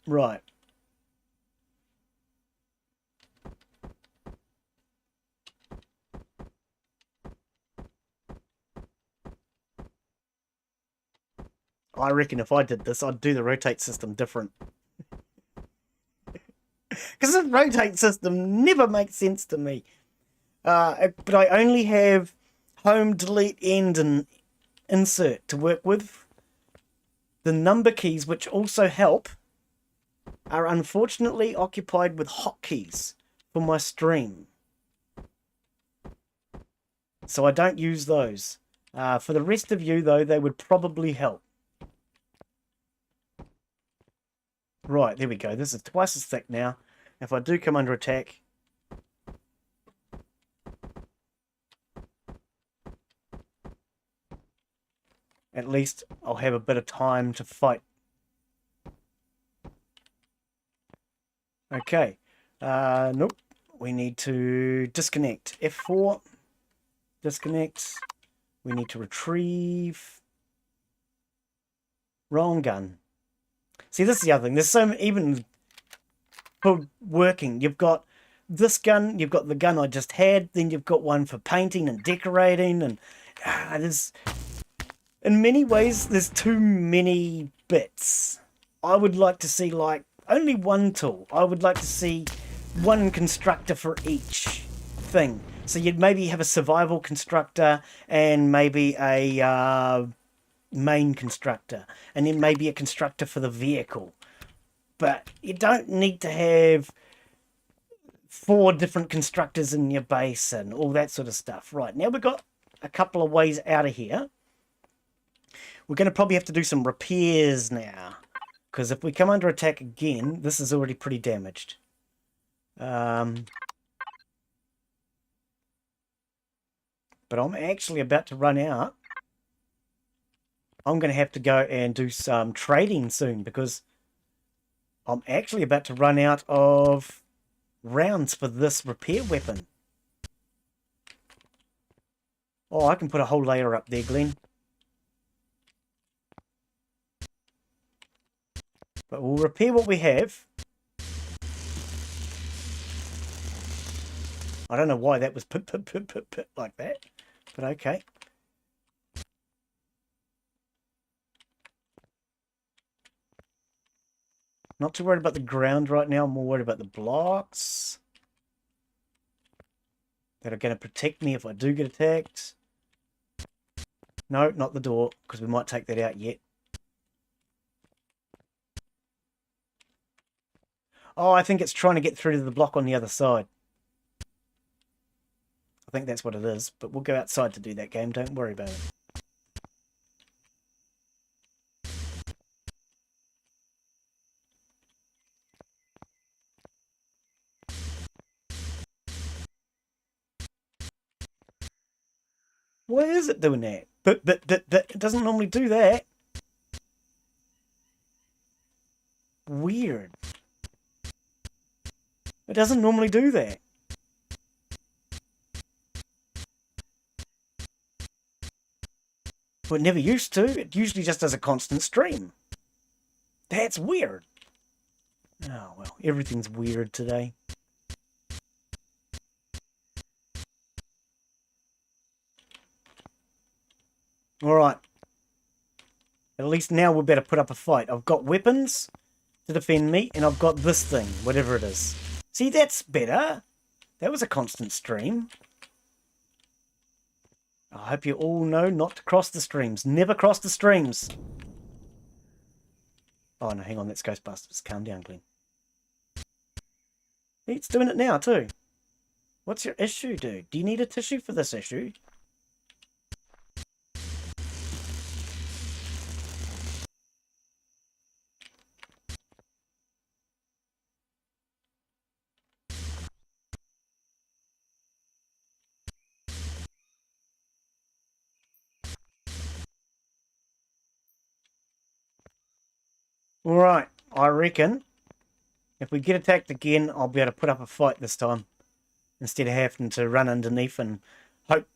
Right. I reckon if I did this, I'd do the rotate system different. Because this rotate system never makes sense to me. But I only have home, delete, end, and insert to work with. The number keys, which also help, are unfortunately occupied with hotkeys for my stream. So I don't use those. For the rest of you, though, they would probably help. Right, there we go. This is twice as thick now. If I do come under attack... at least I'll have a bit of time to fight. Okay. Nope. We need to disconnect. F4. Disconnect. We need to retrieve. Wrong gun. See, this is the other thing. There's so many, even for working. You've got this gun. You've got the gun I just had. Then you've got one for painting and decorating. And there's... in many ways, there's too many bits. I would like to see, like, only one tool. I would like to see one constructor for each thing. So you'd maybe have a survival constructor and maybe a main constructor. And then maybe a constructor for the vehicle. But you don't need to have 4 different constructors in your base and all that sort of stuff. Right, now we've got a couple of ways out of here. We're going to probably have to do some repairs now. Because if we come under attack again, this is already pretty damaged. But I'm actually about to run out. I'm going to have to go and do some trading soon. Because I'm actually about to run out of rounds for this repair weapon. Oh, I can put a whole layer up there, Glen. But we'll repair what we have. I don't know why that was pit like that. But okay. Not too worried about the ground right now. I'm more worried about the blocks that are going to protect me if I do get attacked. No, not the door, because we might take that out yet. Oh, I think it's trying to get through to the block on the other side. I think that's what it is, but we'll go outside to do that game. Don't worry about it. Why is it doing that? But it doesn't normally do that. Weird. It doesn't normally do that. Well, it never used to. It usually just does a constant stream. That's weird. Oh, well, everything's weird today. Alright. At least now we better put up a fight. I've got weapons to defend me, and I've got this thing, whatever it is. See, that's better. That was a constant stream. I hope you all know not to cross the streams. Never cross the streams. Oh, no, hang on. That's Ghostbusters. Calm down, Glen. It's doing it now, too. What's your issue, dude? Do you need a tissue for this issue? Alright, I reckon if we get attacked again, I'll be able to put up a fight this time. Instead of having to run underneath and hope.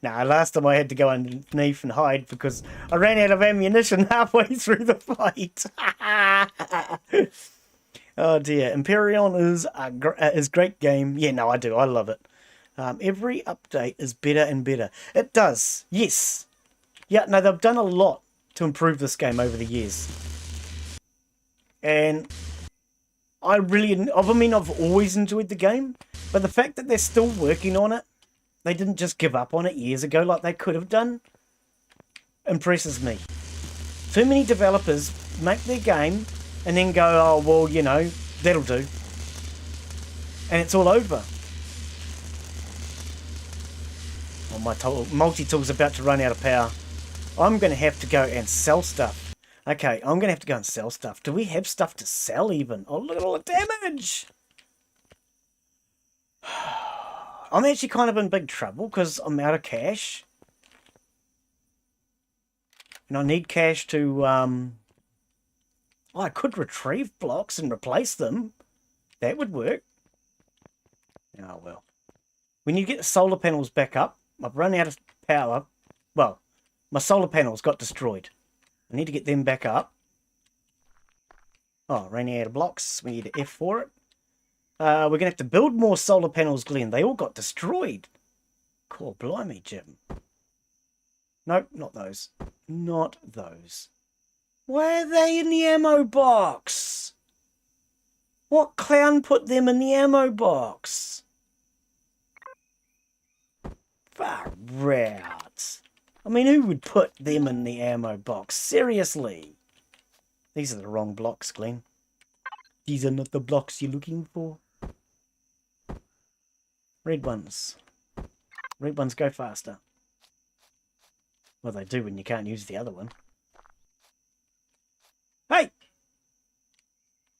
Nah, last time I had to go underneath and hide because I ran out of ammunition halfway through the fight. Oh dear, Empyrion is a great game. Yeah, no, I do. I love it. Every update is better and better. It does, yes. Yeah, no, they've done a lot to improve this game over the years. And I've always enjoyed the game, but the fact that they're still working on it they didn't just give up on it years ago like they could have done impresses me. Too many developers make their game and then go, oh, well, you know, that'll do. And it's all over. Oh, my multi-tool's about to run out of power. I'm going to have to go and sell stuff. Okay, I'm going to have to go and sell stuff. Do we have stuff to sell even? Oh, look at all the damage. I'm actually kind of in big trouble because I'm out of cash. And I need cash to, I could retrieve blocks and replace them. That would work. Oh, well. We need to get the solar panels back up. I've run out of power. Well, my solar panels got destroyed. I need to get them back up. Oh, running out of blocks. We need an F for it. We're going to have to build more solar panels, Glen. They all got destroyed. Cool, blimey, Jim. Nope, not those. Not those. Why are they in the ammo box? What clown put them in the ammo box? Far out. I mean, who would put them in the ammo box? Seriously. These are the wrong blocks, Glen. These are not the blocks you're looking for. Red ones. Red ones go faster. Well, they do when you can't use the other one. Hey!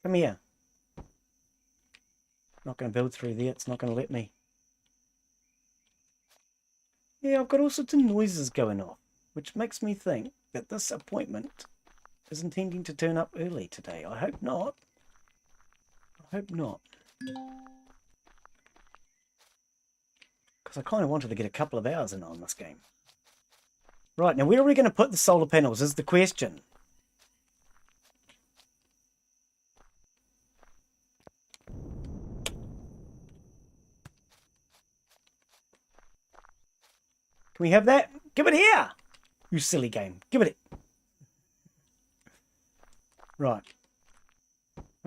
Come here. Not going to build through there. It's not going to let me. Yeah, I've got all sorts of noises going off, which makes me think that this appointment is intending to turn up early today. I hope not. I hope not. Because I kind of wanted to get a couple of hours in on this game. Right, now where are we going to put the solar panels is the question. Can we have that? Give it here! You silly game. Give it. Right.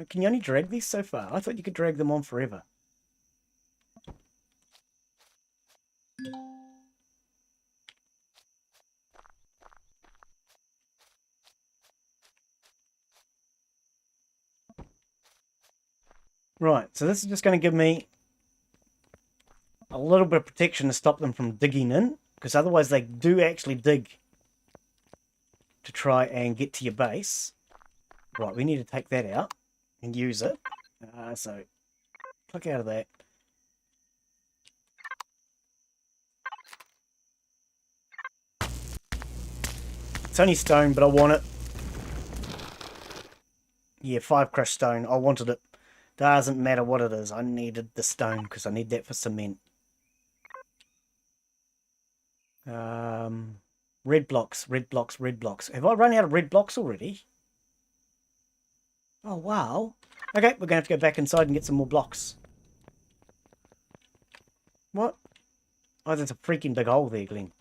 Can you only drag these so far? I thought you could drag them on forever. Right, so this is just going to give me a little bit of protection to stop them from digging in, because otherwise they do actually dig to try and get to your base. Right, we need to take that out and use it. So, click out of that. It's only stone, but I want it. Yeah, 5 crushed stone. I wanted it. Doesn't matter what it is. I needed the stone because I need that for cement. Red blocks, red blocks, red blocks. Have I run out of red blocks already? Oh, wow. Okay, we're going to have to go back inside and get some more blocks. What? Oh, there's a freaking big hole there, Glen.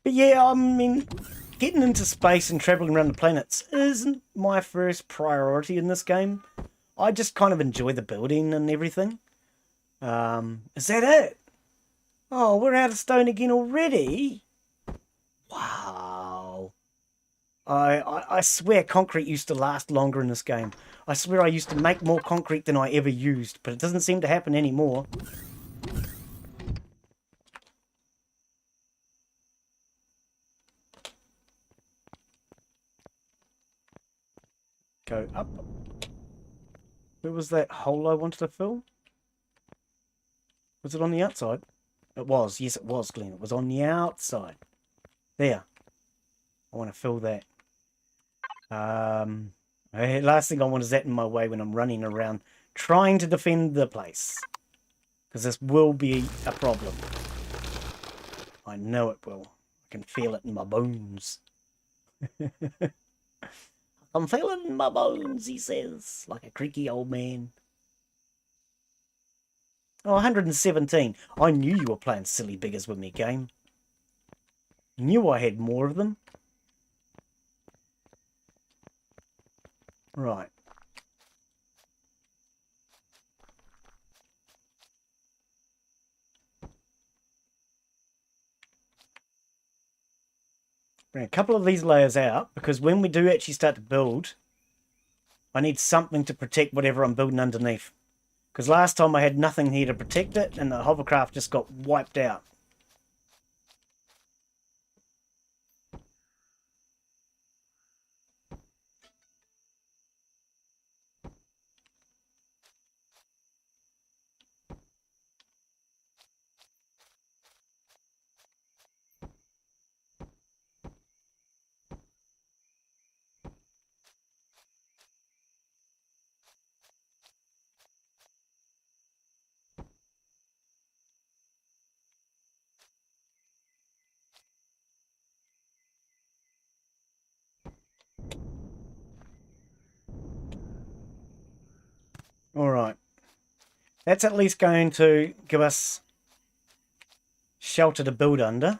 But yeah, I mean, getting into space and traveling around the planets isn't my first priority in this game. I just kind of enjoy the building and everything. Is that it? Oh, we're out of stone again already? Wow. I swear concrete used to last longer in this game. I swear I used to make more concrete than I ever used, but it doesn't seem to happen anymore. Go up. Where was that hole I wanted to fill? Was it on the outside? It was. Yes, it was, Glen. It was on the outside. There. I want to fill that. Last thing I want is that in my way when I'm running around trying to defend the place. Because this will be a problem. I know it will. I can feel it in my bones. I'm feeling my bones, he says, like a creaky old man. Oh, 117. I knew you were playing silly biggers with me, game. Knew I had more of them. Right. Bring a couple of these layers out, because when we do actually start to build, I need something to protect whatever I'm building underneath. Because last time I had nothing here to protect it, and the hovercraft just got wiped out. Alright. That's at least going to give us shelter to build under.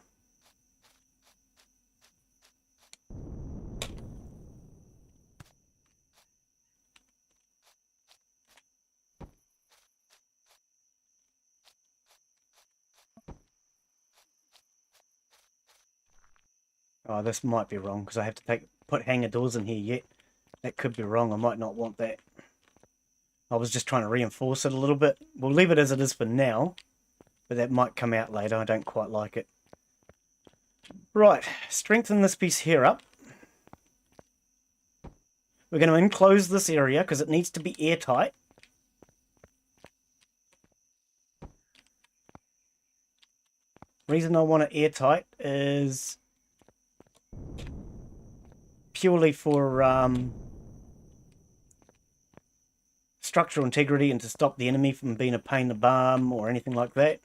Oh, this might be wrong, because I have to put hanger doors in here yet. That could be wrong. I might not want that. I was just trying to reinforce it a little bit. We'll leave it as it is for now, but that might come out later. I don't quite like it. Right, strengthen this piece here up. We're going to enclose this area because it needs to be airtight. Reason I want it airtight is purely for structural integrity and to stop the enemy from being a pain in the bum or anything like that.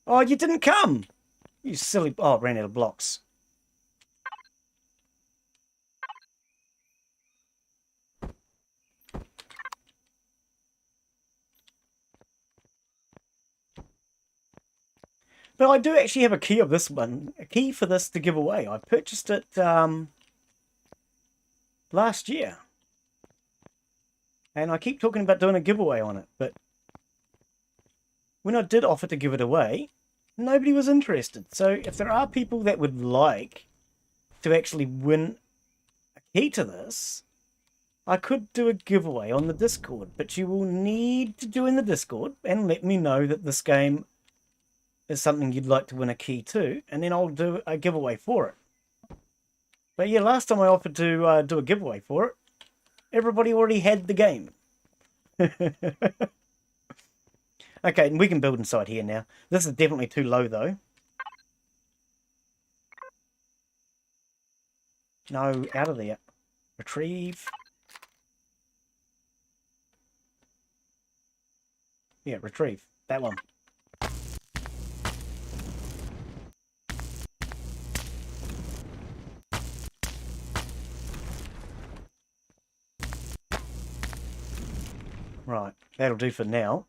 Oh, you didn't come! You silly... Oh, I ran out of blocks. But I do actually have a key of this one. A key for this to give away. I purchased it last year. And I keep talking about doing a giveaway on it. But when I did offer to give it away, nobody was interested. So if there are people that would like to actually win a key to this, I could do a giveaway on the Discord. But you will need to join the Discord and let me know that this game is something you'd like to win a key to, and then I'll do a giveaway for it. But yeah, last time I offered to do a giveaway for it, everybody already had the game. Okay, and we can build inside here now. This is definitely too low, though. No, out of there. Retrieve. Yeah, retrieve. That one. Right, that'll do for now.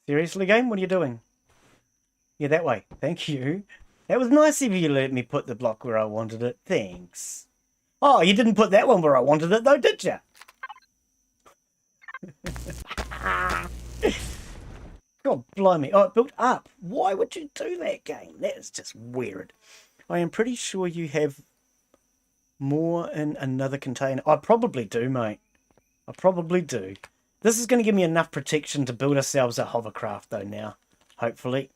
Seriously, game? What are you doing? Yeah, that way. Thank you. That was nice of you to let me put the block where I wanted it. Thanks. Oh, you didn't put that one where I wanted it, though, did you? God blimey. Oh, it built up. Why would you do that, game? That is just weird. I am pretty sure you have more in another container. I probably do, mate. I probably do. This is going to give me enough protection to build ourselves a hovercraft, though, now. Hopefully.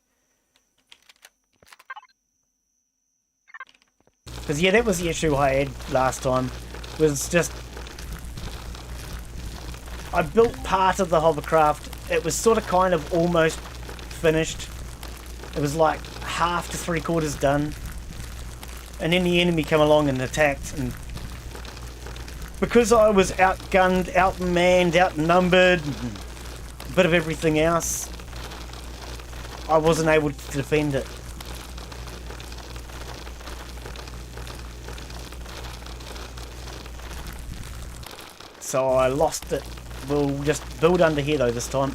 Because, yeah, that was the issue I had last time. Was just... I built part of the hovercraft. It was sort of kind of almost finished. It was like half to 3/4 done. And then the enemy came along and attacked. And because I was outgunned, outmanned, outnumbered, and a bit of everything else, I wasn't able to defend it. so I lost it. We'll just build under here though this time.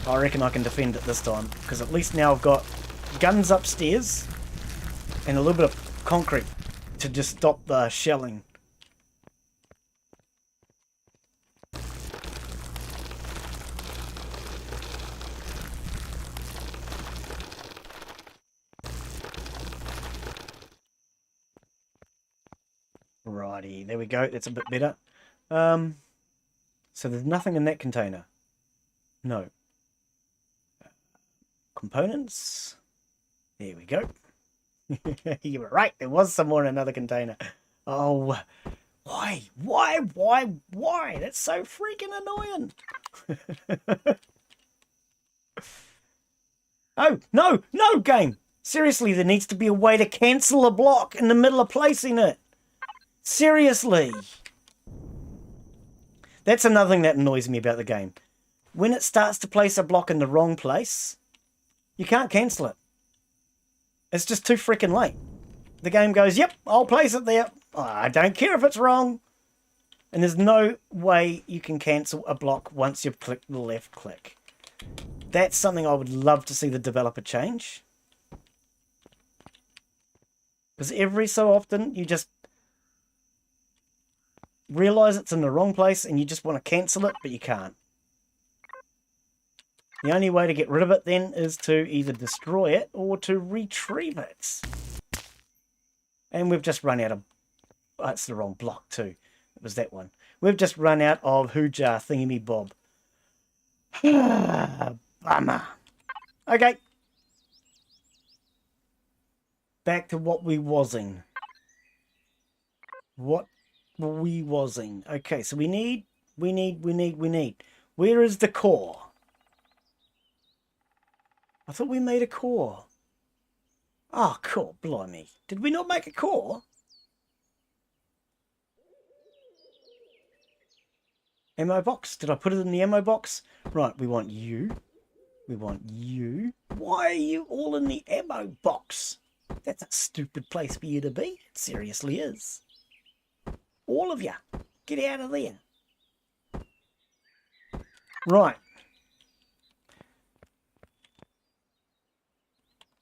I reckon I can defend it this time, because at least now I've got guns upstairs and a little bit of concrete to just stop the shelling. Righty, there we go. That's a bit better. So there's nothing in that container. No. Components. There we go. You were right. There was some more in another container. Oh, why? Why? That's so freaking annoying. Oh, no, game. Seriously, there needs to be a way to cancel a block in the middle of placing it. Seriously. That's another thing that annoys me about the game. When it starts to place a block in the wrong place, you can't cancel it. It's just too freaking late. The game goes, yep, I'll place it there. I don't care if it's wrong. And there's no way you can cancel a block once you've clicked the left click. That's something I would love to see the developer change. Because every so often you just realize it's in the wrong place and you just want to cancel it, but you can't. The only way to get rid of it then is to either destroy it or to retrieve it. And we've just run out of... Oh, it's the wrong block too. It was that one. We've just run out of Hoojar thingy-me-bob. Bummer. Okay. Back to what we wasing. What we wasing. Okay, so we need. Where is the core? I thought we made a core. Oh, cool, blimey. Did we not make a core? Ammo box? Did I put it in the ammo box? Right, we want you. We want you. Why are you all in the ammo box? That's a stupid place for you to be. It seriously is. All of you. Get out of there. Right.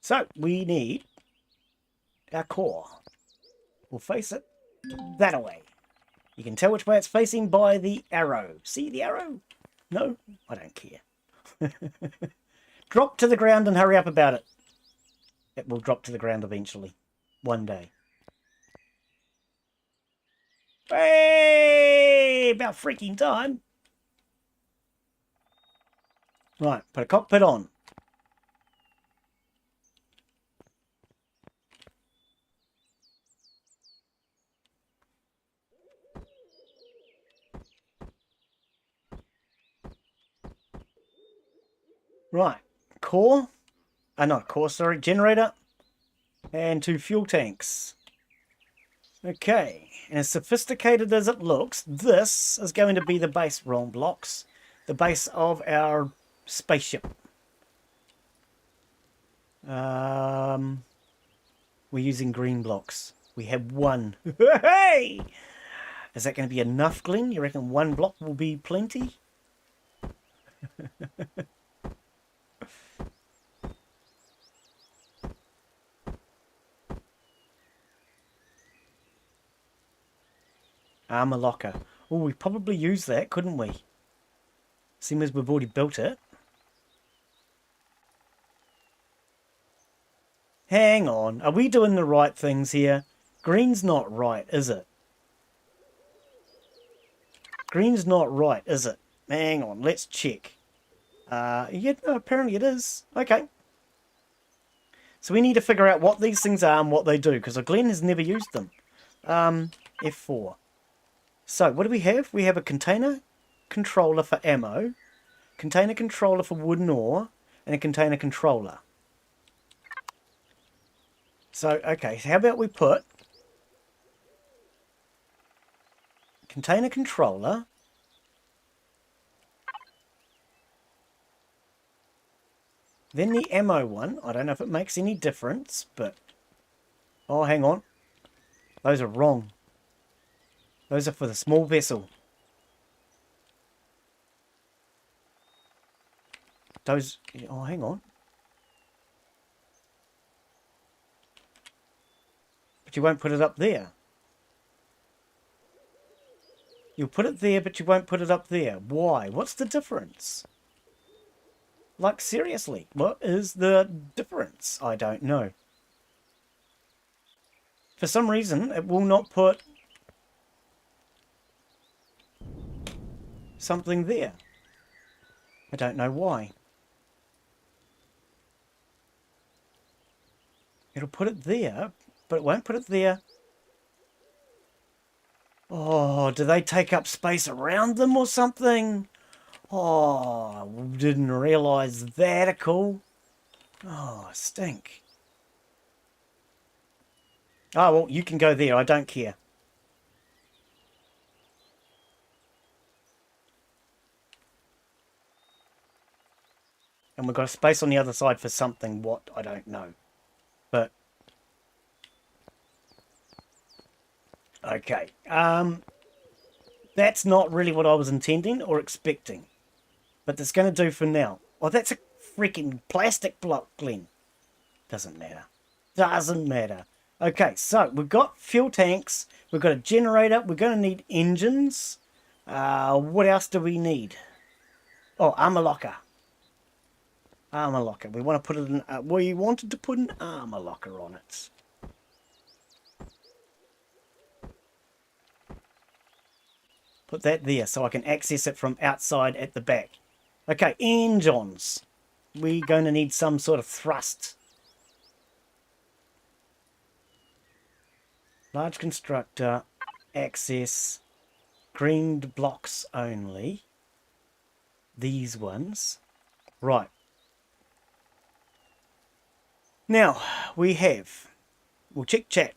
So, we need our core. We'll face it that away. You can tell which way it's facing by the arrow. See the arrow? No? I don't care. Drop to the ground and hurry up about it. It will drop to the ground eventually. One day. Hey! About freaking time. Right, put a cockpit on. Right, core. Not core, sorry, generator. And 2 fuel tanks. Okay, and as sophisticated as it looks, this is going to be the base wrong blocks. The base of our spaceship. We're using green blocks. We have 1. Hey! Is that going to be enough, Glen? You reckon 1 block will be plenty? Armor locker. Oh, we probably use that, couldn't we? Seeing as we've already built it. Hang on. Are we doing the right things here? Green's not right, is it? Green's not right, is it? Hang on. Let's check. Yeah, no, apparently it is. Okay. So we need to figure out what these things are and what they do, because Glen has never used them. F4. So, what do we have? We have a container controller for ammo, container controller for wooden ore, and a container controller. So, okay, so how about we put container controller, then the ammo one. I don't know if it makes any difference, but... Oh, hang on. Those are wrong. Those are for the small vessel. Those... Oh, hang on. But you won't put it up there. You'll put it there, but you won't put it up there. Why? What's the difference? Like, seriously, what is the difference? I don't know. For some reason, it will not put something there. I don't know why. It'll put it there, but it won't put it there. Oh, do they take up space around them or something? Oh, didn't realise that. Cool. Oh, stink. Oh, well, you can go there. I don't care. And we've got a space on the other side for something. What? I don't know. But... okay. That's not really what I was intending or expecting. But that's going to do for now. Oh, that's a freaking plastic block, Glen. Doesn't matter. Doesn't matter. Okay, so we've got fuel tanks. We've got a generator. We're going to need engines. What else do we need? Oh, armor locker. Armor locker. We want to put it in... we wanted to put an armor locker on it. Put that there so I can access it from outside at the back. Okay, engines. We're going to need some sort of thrust. Large constructor, access, greened blocks only. These ones. Right. Now, we have... we'll check chat.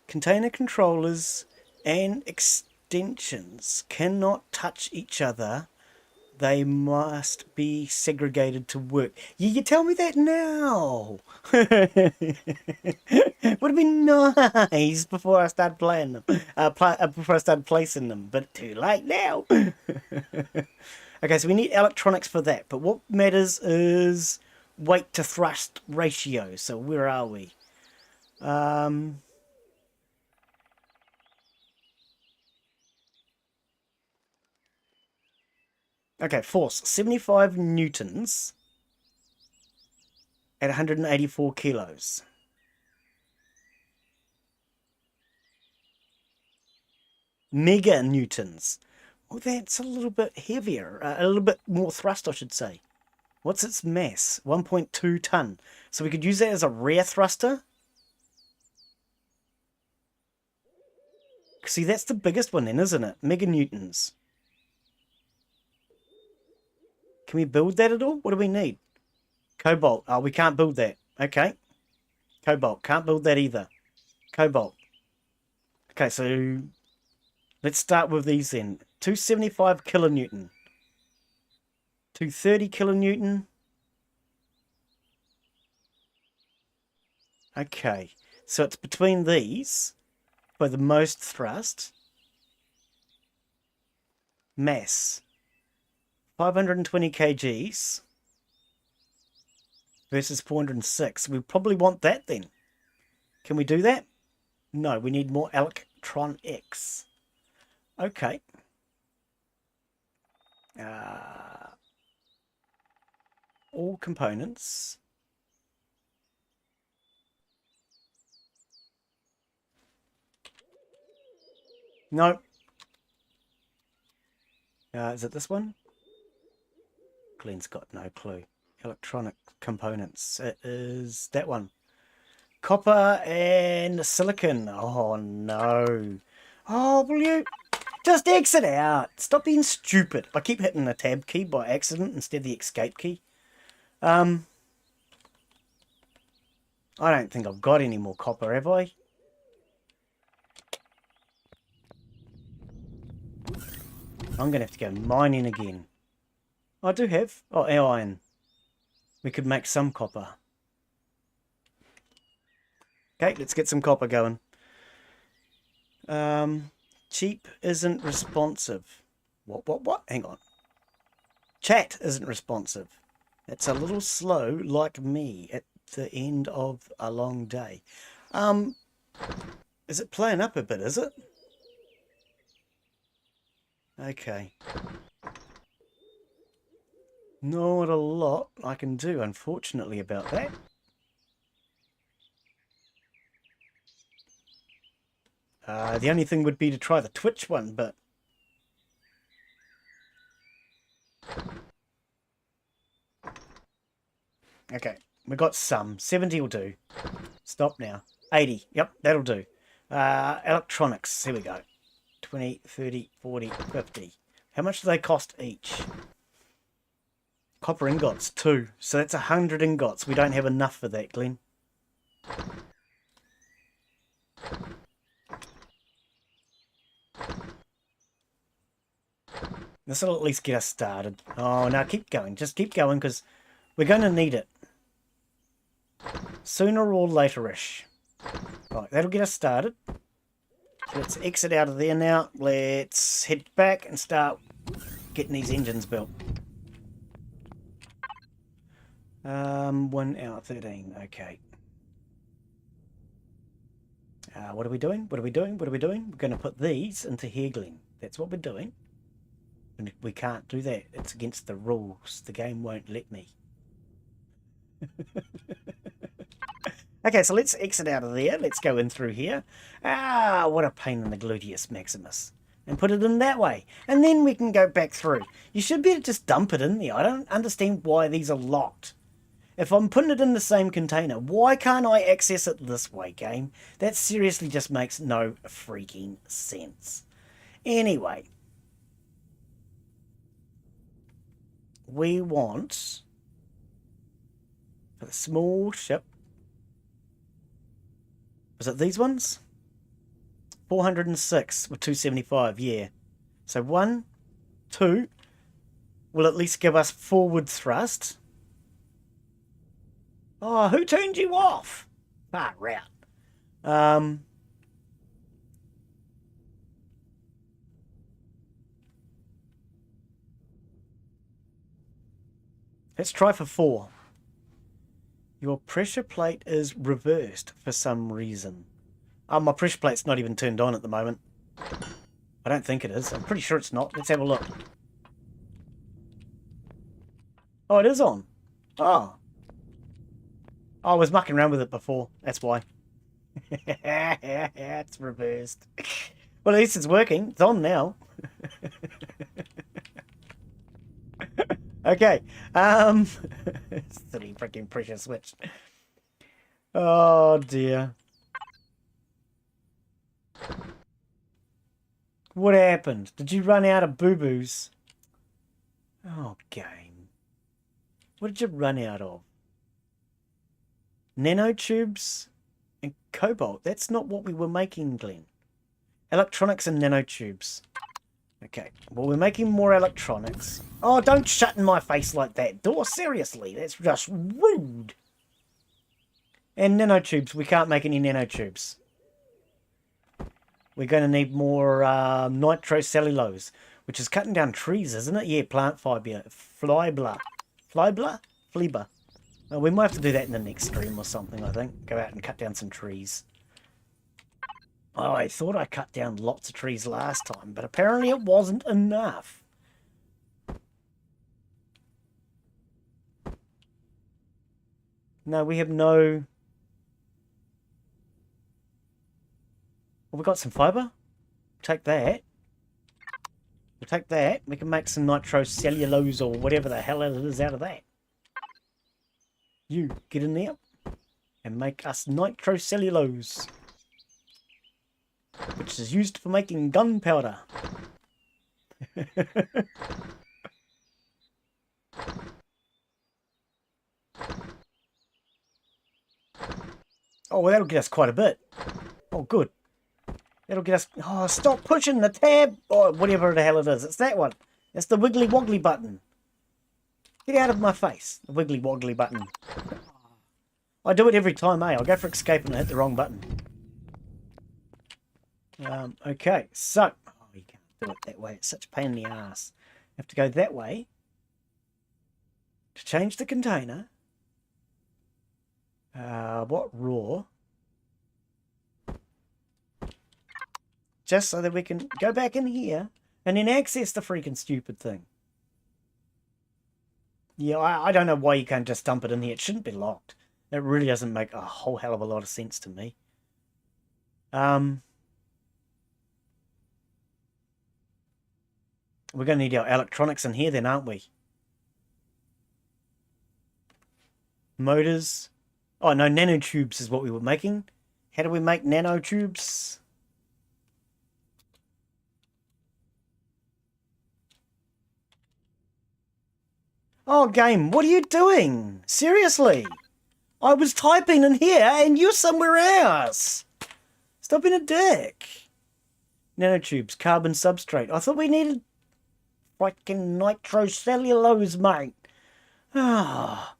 Container controllers... and extensions cannot touch each other. They must be segregated to work. You tell me that now. Would have been nice before I started playing them. Before I started placing them. But too late now. Okay, so we need electronics for that. But what matters is weight to thrust ratio. So where are we? Okay, force, 75 newtons at 184 kilos. Mega newtons. Oh, that's a little bit heavier. A little bit more thrust, I should say. What's its mass? 1.2 ton. So we could use that as a rear thruster. See, that's the biggest one then, isn't it? Mega newtons. Can we build that at all? What do we need? Cobalt. Oh, we can't build that. Okay. Cobalt. Can't build that either. Cobalt. Okay, so let's start with these then. 275 kilonewton. 230 kilonewton. Okay. So it's between these for the most thrust. Mass. 520 kgs versus 406. We probably want that then. Can we do that? No, we need more electronics. Okay. All components. No. Is it this one? Glen's got no clue. Electronic components. It is that one. Copper and silicon. Oh, no. Oh, will you just exit out? Stop being stupid. I keep hitting the tab key by accident instead of the escape key. I don't think I've got any more copper, have I? I'm going to have to go mining again. I do have. Oh, iron. We could make some copper. Okay, let's get some copper going. Cheap isn't responsive. What? Hang on. Chat isn't responsive. It's a little slow, like me, at the end of a long day. Is it playing up a bit, is it? Okay. Not a lot I can do, unfortunately, about that. The only thing would be to try the Twitch one, but... Okay, we got some. 70 will do. Stop now. 80. Yep, that'll do. Electronics. Here we go. 20, 30, 40, 50. How much do they cost each? Copper ingots, 2. So that's 100 ingots. We don't have enough for that, Glen. This will at least get us started. Oh, now keep going. Just keep going, because we're going to need it. Sooner or later-ish. Right, that'll get us started. So let's exit out of there now. Let's head back and start getting these engines built. 1 hour 13. Okay. What are we doing? What are we doing? What are we doing? We're going to put these into here, Glen. That's what we're doing. And we can't do that. It's against the rules. The game won't let me. Okay, so let's exit out of there. Let's go in through here. What a pain in the gluteus maximus. And put it in that way. And then we can go back through. You should be able to just dump it in there. I don't understand why these are locked. If I'm putting it in the same container, why can't I access it this way, game? That seriously just makes no freaking sense. Anyway. We want, for the small ship, was it these ones? 406 with 275, yeah. So 1, 2 will at least give us forward thrust. Oh, who turned you off? Far out. Let's try for 4. Your pressure plate is reversed for some reason. Oh, my pressure plate's not even turned on at the moment. I don't think it is. I'm pretty sure it's not. Let's have a look. Oh, it is on. Oh. I was mucking around with it before. That's why. It's reversed. Well, at least it's working. It's on now. Okay. Silly freaking pressure switch. Oh dear. What happened? Did you run out of boo-boos? Oh, game. What did you run out of? Nanotubes and cobalt. That's not what we were making, Glen. Electronics and nanotubes. Okay, well, we're making more electronics. Oh, don't shut in my face like that, door. Seriously, that's just rude. And nanotubes. We can't make any nanotubes. We're going to need more nitrocellulose, which is cutting down trees, isn't it? Yeah, plant fiber. Fiber. Well, we might have to do that in the next stream or something, I think. Go out and cut down some trees. Oh, I thought I cut down lots of trees last time, but apparently it wasn't enough. No, we have no... Well, we've got some fibre. Take that. We'll take that. We can make some nitrocellulose or whatever the hell it is out of that. You, get in there and make us nitrocellulose, which is used for making gunpowder. Oh, well, that'll get us quite a bit. Oh, good. That'll get us... Oh, stop pushing the tab! Or whatever the hell it is. It's that one. It's the wiggly woggly button. Get out of my face. The wiggly woggly button. I do it every time, eh? I'll go for escape and I hit the wrong button. Okay, so... Oh, you can't do it that way. It's such a pain in the ass. You have to go that way. To change the container. What raw? Just so that we can go back in here and then access the freaking stupid thing. Yeah, I don't know why you can't just dump it in here. It shouldn't be locked. It really doesn't make a whole hell of a lot of sense to me. We're going to need our electronics in here then, aren't we? Motors. Oh, no, nanotubes is what we were making. How do we make nanotubes? Oh, game, what are you doing? Seriously? I was typing in here and you're somewhere else. Stop being a dick. Nanotubes, carbon substrate. I thought we needed fucking nitrocellulose, mate. Ah.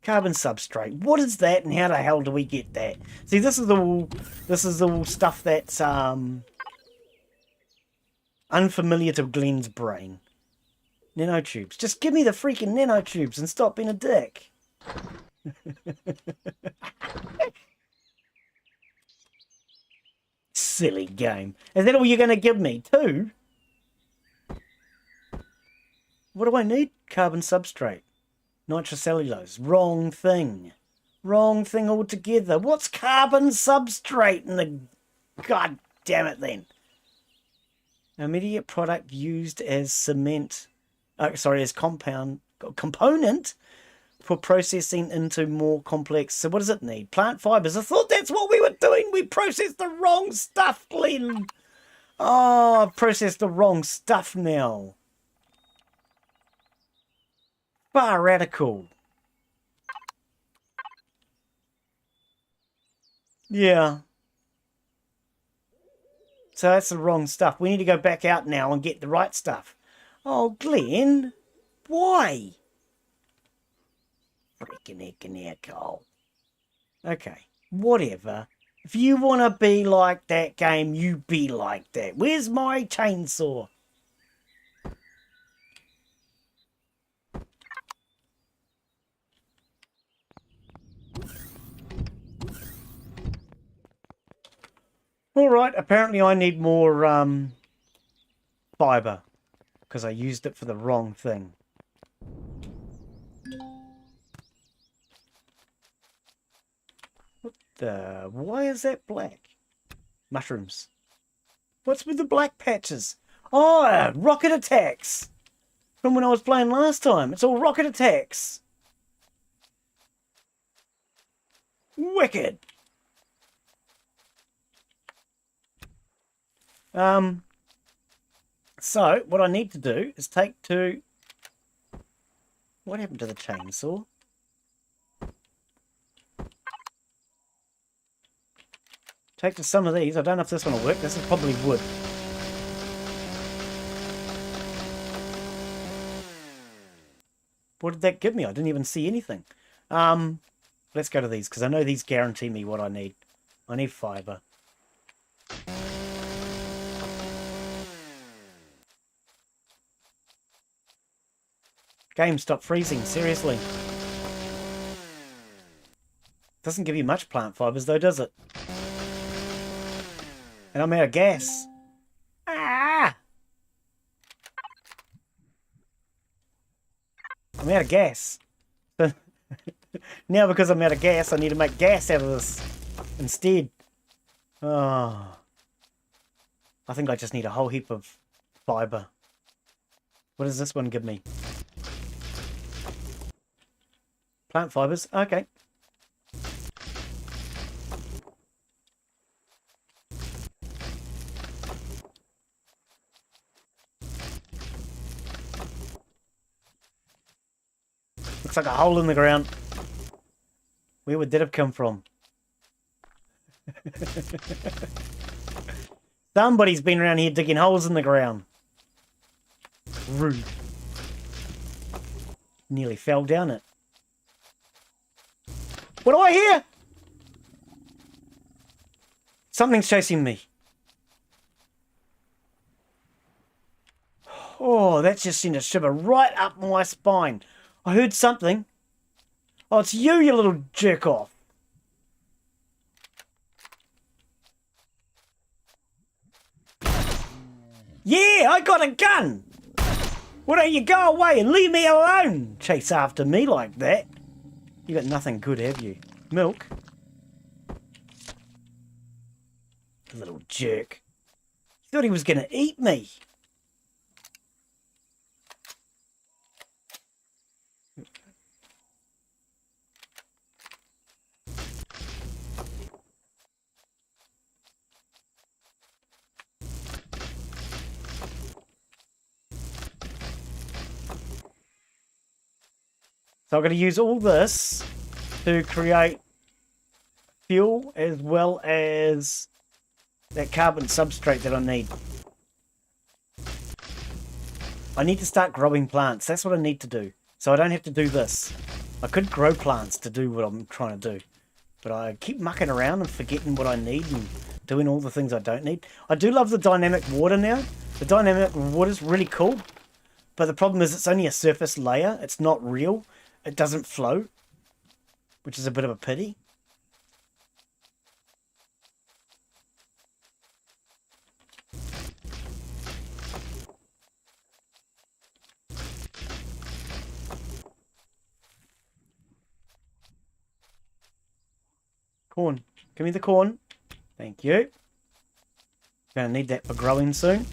Carbon substrate. What is that and how the hell do we get that? See, this is all stuff that's unfamiliar to Glen's brain. Nanotubes. Just give me the freaking nanotubes and stop being a dick. Silly game. Is that all you're going to give me? 2? What do I need? Carbon substrate. Nitrocellulose. Wrong thing. Wrong thing altogether. What's carbon substrate in the... God damn it then. Immediate product used as cement... as component for processing into more complex... So what does it need? Plant fibers. I thought that's what we were doing. We processed the wrong stuff, Glen. Oh, I've processed the wrong stuff now. Far radical. Yeah. So that's the wrong stuff. We need to go back out now and get the right stuff. Oh, Glen. Why? Freaking heck and air coal. Okay. Whatever. If you want to be like that game, you be like that. Where's my chainsaw? Alright, apparently I need more fibre. Because I used it for the wrong thing. What the... Why is that black? Mushrooms. What's with the black patches? Oh, rocket attacks! From when I was playing last time. It's all rocket attacks. Wicked. So, what I need to do is take 2... What happened to the chainsaw? Take to some of these. I don't know if this one will work. This is probably wood. What did that give me? I didn't even see anything. Let's go to these, because I know these guarantee me what I need. I need fibre. Game, stop freezing, seriously. Doesn't give you much plant fibres though, does it? And I'm out of gas. Ah! I'm out of gas. Now because I'm out of gas, I need to make gas out of this instead. Oh. I think I just need a whole heap of fibre. What does this one give me? Plant fibres, okay. Looks like a hole in the ground. Where would that have come from? Somebody's been around here digging holes in the ground. Rude. Nearly fell down it. What do I hear? Something's chasing me. Oh, that's just sent a shiver right up my spine. I heard something. Oh, it's you, you little jerk off. Yeah, I got a gun. Why don't you go away and leave me alone? Chase after me like that. You got nothing good, have you? Milk? Little jerk. He thought he was going to eat me. So I'm going to use all this to create fuel as well as that carbon substrate that I need. I need to start growing plants. That's what I need to do. So I don't have to do this. I could grow plants to do what I'm trying to do. But I keep mucking around and forgetting what I need and doing all the things I don't need. I do love the dynamic water now. The dynamic water is really cool. But the problem is it's only a surface layer. It's not real. It doesn't float, which is a bit of a pity. Corn. Give me the corn. Thank you. Gonna need that for growing soon.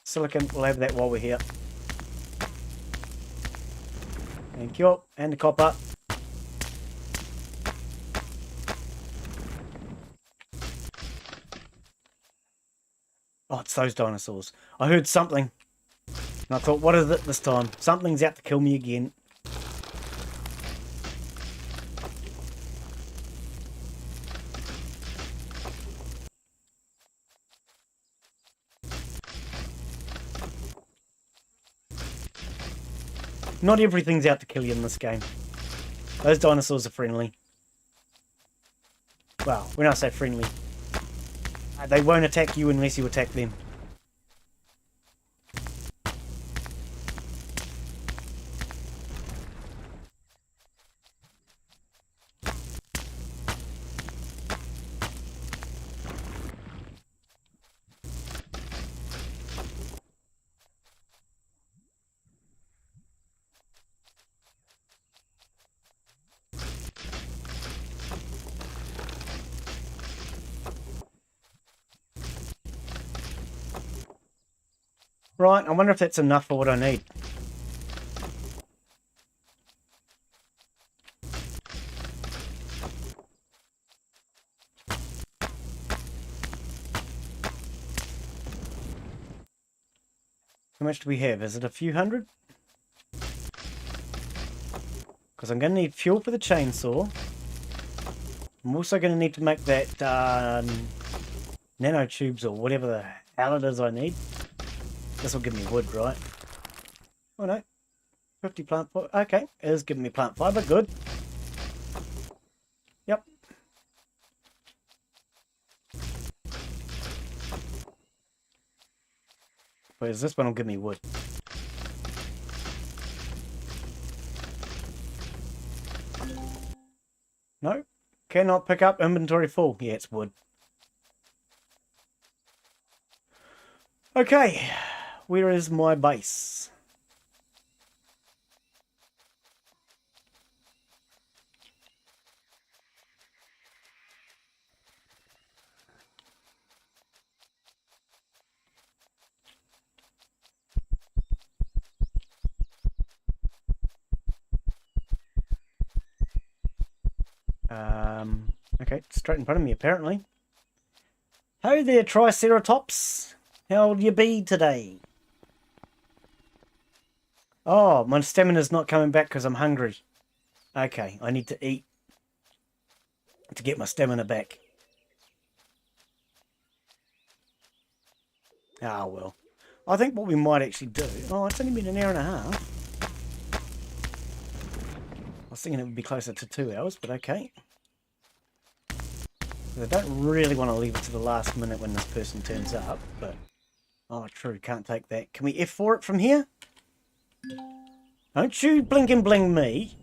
Silicon, we'll have that while we're here. Thank you. And the copper. Oh, it's those dinosaurs. I heard something. And I thought, what is it this time? Something's out to kill me again. Not everything's out to kill you in this game. Those dinosaurs are friendly. Well, when I say friendly, they won't attack you unless you attack them. Right, I wonder if that's enough for what I need. How much do we have? Is it a few hundred? Because I'm going to need fuel for the chainsaw. I'm also going to need to make that nanotubes or whatever the hell it is I need. This will give me wood, right? Oh no. 50 plant fiber. Okay, it is giving me plant fiber. Good. Yep. Whereas this one will give me wood. No. Cannot pick up inventory full. Yeah, it's wood. Okay. Where is my base? Okay, straight in front of me apparently. Ho there, Triceratops. How'll you be today? Oh, my stamina's not coming back because I'm hungry. Okay, I need to eat to get my stamina back. Ah, well. I think what we might actually do... Oh, it's only been an hour and a half. I was thinking it would be closer to 2 hours, but okay. I don't really want to leave it to the last minute when this person turns up, but... Oh, true, can't take that. Can we F4 it from here? Don't you blink and bling me.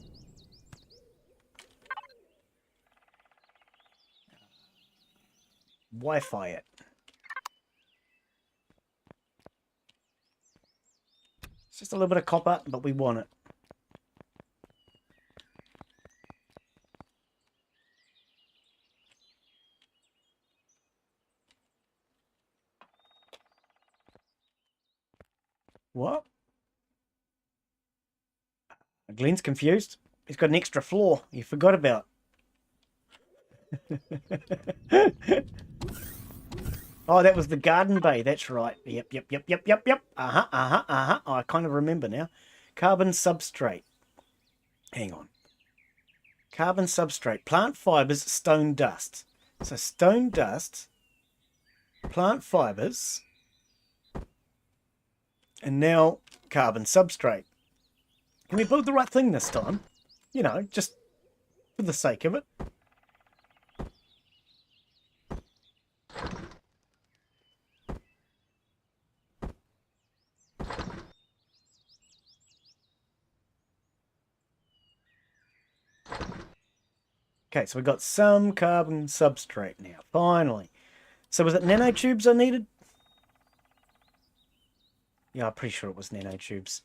Wi-Fi it. It's just a little bit of copper, but we want it. What? Glen's confused. He's got an extra floor he forgot about. Oh, that was the garden bay. That's right. Yep. Oh, I kind of remember now. Carbon substrate. Hang on. Carbon substrate. Plant fibers, stone dust. So stone dust, plant fibers, and now carbon substrate. Can we build the right thing this time? You know, just for the sake of it. Okay, so we got some carbon substrate now, finally. So was it nanotubes I needed? Yeah, I'm pretty sure it was nanotubes.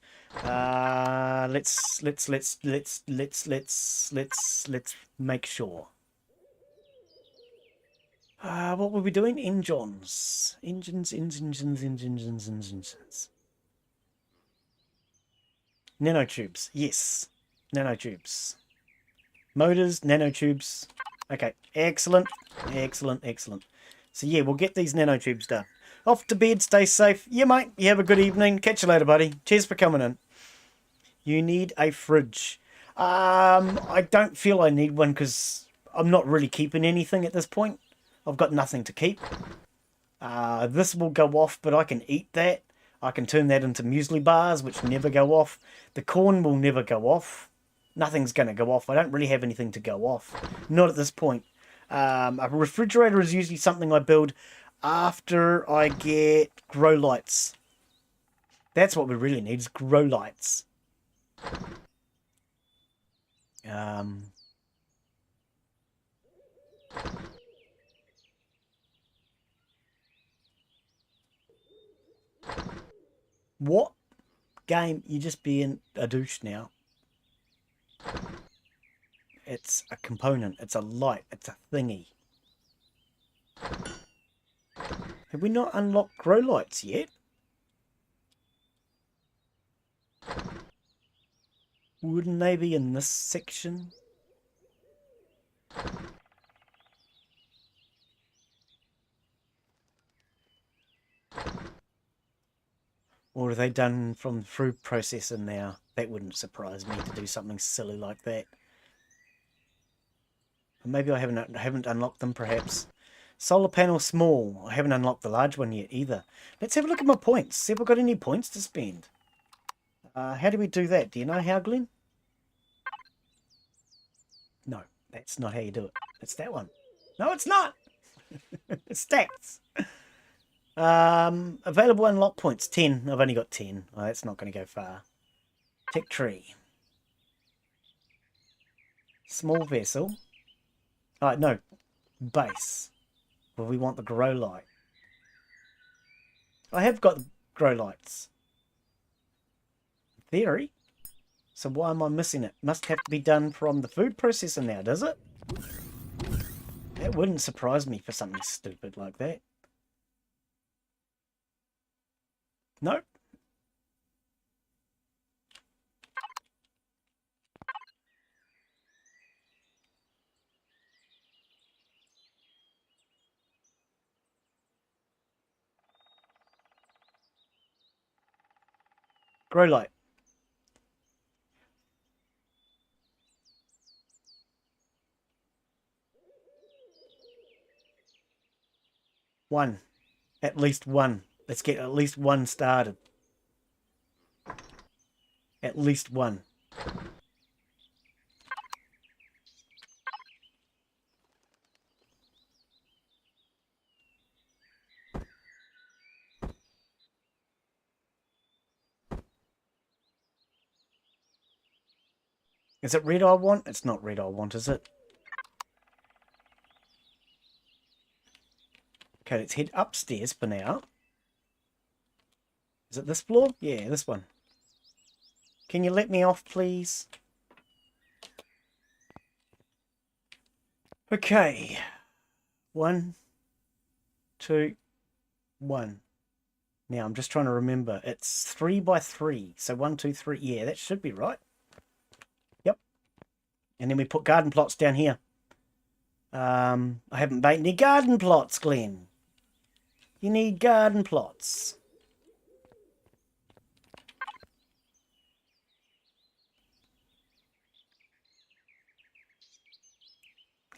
Let's make sure. What were we doing? Engines. Engines. Nanotubes. Yes. Nanotubes. Motors, nanotubes. Okay, excellent. So yeah, we'll get these nanotubes done. Off to bed, stay safe. Yeah, mate, you have a good evening. Catch you later, buddy. Cheers for coming in. You need a fridge. I don't feel I need one because I'm not really keeping anything at this point. I've got nothing to keep. This will go off, but I can eat that. I can turn that into muesli bars, which never go off. The corn will never go off. Nothing's going to go off. I don't really have anything to go off. Not at this point. A refrigerator is usually something I build after I get grow lights. That's what we really need, is grow lights. What? Game, you're just being a douche now. It's a component. It's a light. It's a thingy. Have we not unlocked grow lights yet? Wouldn't they be in this section? Or are they done from the food processor now? That wouldn't surprise me to do something silly like that. Maybe I haven't unlocked them, perhaps. Solar panel small. I haven't unlocked the large one yet either. Let's have a look at my points. See if I've got any points to spend. How do we do that? Do you know how, Glen? No, that's not how you do it. It's that one. No, it's not. Stats. Available unlock points, 10. I've only got 10. Oh, that's not going to go far. Tech tree. Small vessel. Oh, no. Base. Well, we want the grow light. I have got grow lights. In theory. So why am I missing it? Must have to be done from the food processor now, does it? That wouldn't surprise me for something stupid like that. Nope. Grow light. One. At least one. Let's get at least one started. At least one. Is it red I want? It's not red I want, is it? Okay, let's head upstairs for now. Is it this floor? Yeah, this one. Can you let me off, please? Okay. 1, 2, 1. Now, I'm just trying to remember. It's 3 by 3. So 1, 2, 3. Yeah, that should be right. Yep. And then we put garden plots down here. I haven't made any garden plots, Glen. You need garden plots.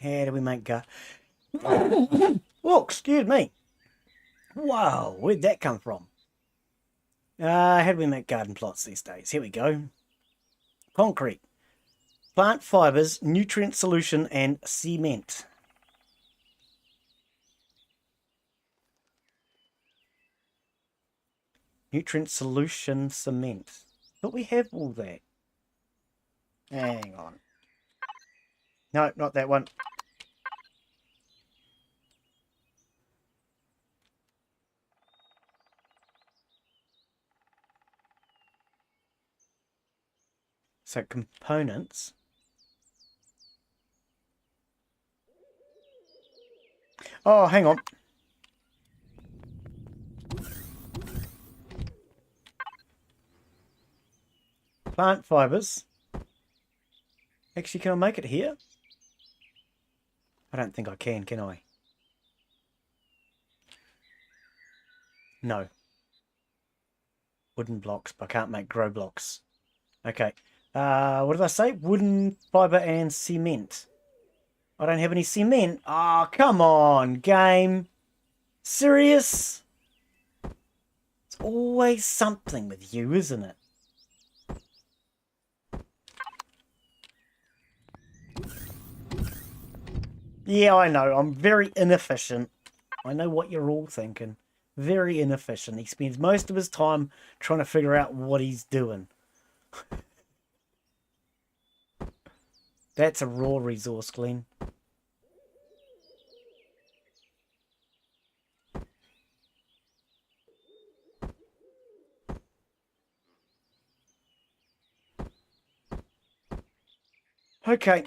How do we make garden? Oh, excuse me. Wow, where'd that come from? How do we make garden plots these days? Here we go. Concrete, plant fibers, nutrient solution, and cement. Nutrient solution, cement. But we have all that. Hang on. No, not that one. So components. Oh, hang on. Plant fibers. Actually, can I make it here? I don't think I can I? No. Wooden blocks, but I can't make grow blocks. Okay. What did I say? Wooden fiber and cement. I don't have any cement. Oh, come on, game. Serious? It's always something with you, isn't it? Yeah, I know. I'm very inefficient. I know what you're all thinking. Very inefficient. He spends most of his time trying to figure out what he's doing. That's a raw resource, Glen. Okay.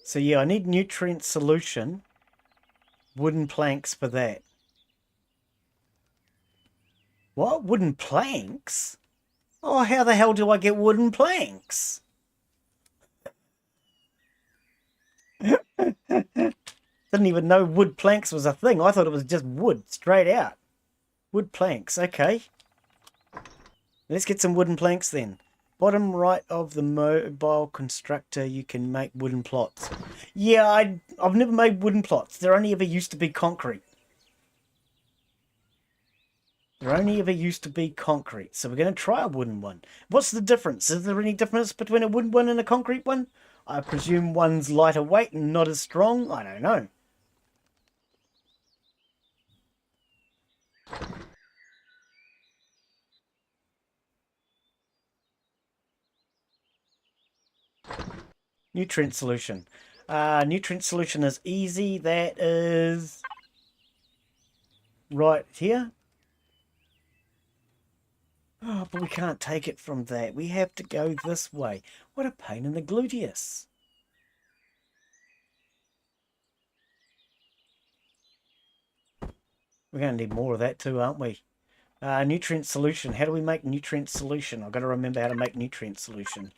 So yeah, I need nutrient solution. Wooden planks for that. What? Wooden planks? Oh, how the hell do I get wooden planks? Didn't even know wood planks was a thing. I thought it was just wood, straight out. Wood planks, okay. Let's get some wooden planks then. Bottom right of the mobile constructor, you can make wooden plots. Yeah, I've never made wooden plots. There only ever used to be concrete. There only ever used to be concrete. So we're going to try a wooden one. What's the difference? Is there any difference between a wooden one and a concrete one? I presume one's lighter weight and not as strong. I don't know. Nutrient solution. Nutrient solution is easy. That is right here. Oh, but we can't take it from that. We have to go this way. What a pain in the gluteus. We're going to need more of that too, aren't we? Nutrient solution. How do we make nutrient solution? I've got to remember how to make nutrient solution.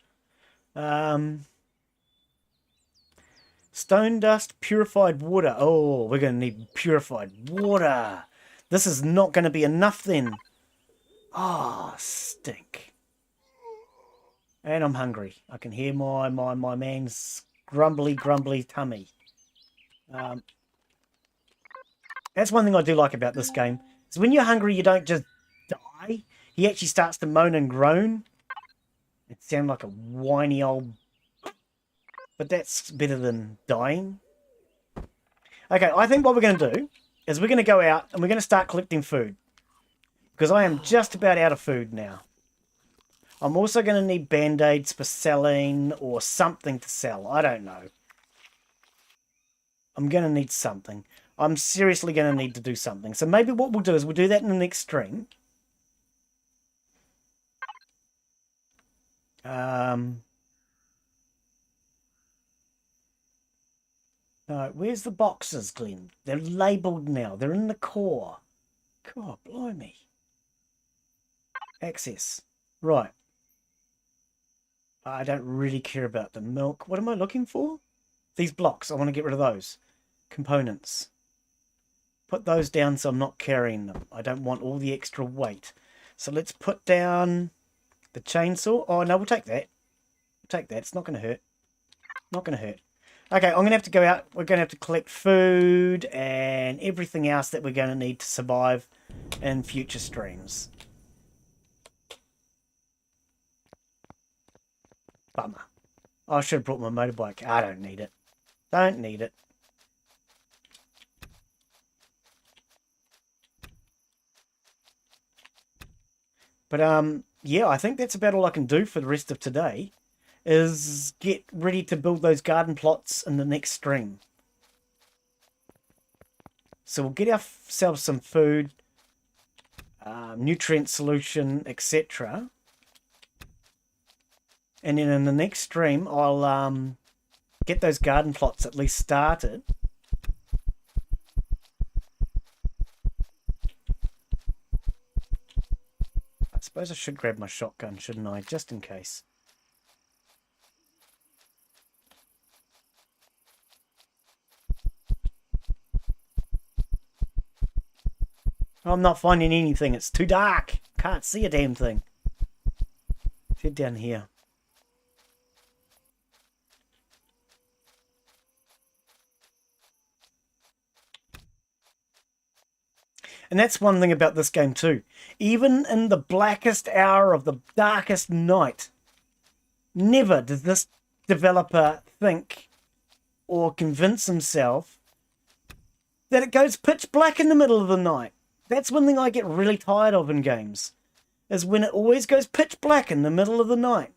Stone dust, purified water. Oh, we're going to need purified water. This is not going to be enough then. Ah, stink. And I'm hungry. I can hear my man's grumbly tummy. That's one thing I do like about this game. Is when you're hungry, you don't just die. He actually starts to moan and groan. It sounds like a whiny old... But that's better than dying. Okay, I think what we're going to do is we're going to go out and we're going to start collecting food. Because I am just about out of food now. I'm also going to need band-aids for selling or something to sell. I don't know. I'm going to need something. I'm seriously going to need to do something. So maybe what we'll do is we'll do that in the next stream. No, where's the boxes, Glen? They're labelled now. They're in the core. God, blimey. Access. Right. I don't really care about the milk. What am I looking for? These blocks. I want to get rid of those. Components. Put those down so I'm not carrying them. I don't want all the extra weight. So let's put down the chainsaw. Oh, no, we'll take that. We'll take that. It's not going to hurt. Not going to hurt. Okay, I'm going to have to go out. We're going to have to collect food and everything else that we're going to need to survive in future streams. Bummer. I should have brought my motorbike. I don't need it. Don't need it. But, yeah, I think that's about all I can do for the rest of today, is get ready to build those garden plots in the next stream. So we'll get ourselves some food, nutrient solution, etc. And then in the next stream, I'll get those garden plots at least started. I suppose I should grab my shotgun, shouldn't I? Just in case. I'm not finding anything. It's too dark. Can't see a damn thing. Let's head down here. And that's one thing about this game too. Even in the blackest hour of the darkest night, never does this developer think or convince himself that it goes pitch black in the middle of the night. That's one thing I get really tired of in games, is when it always goes pitch black in the middle of the night.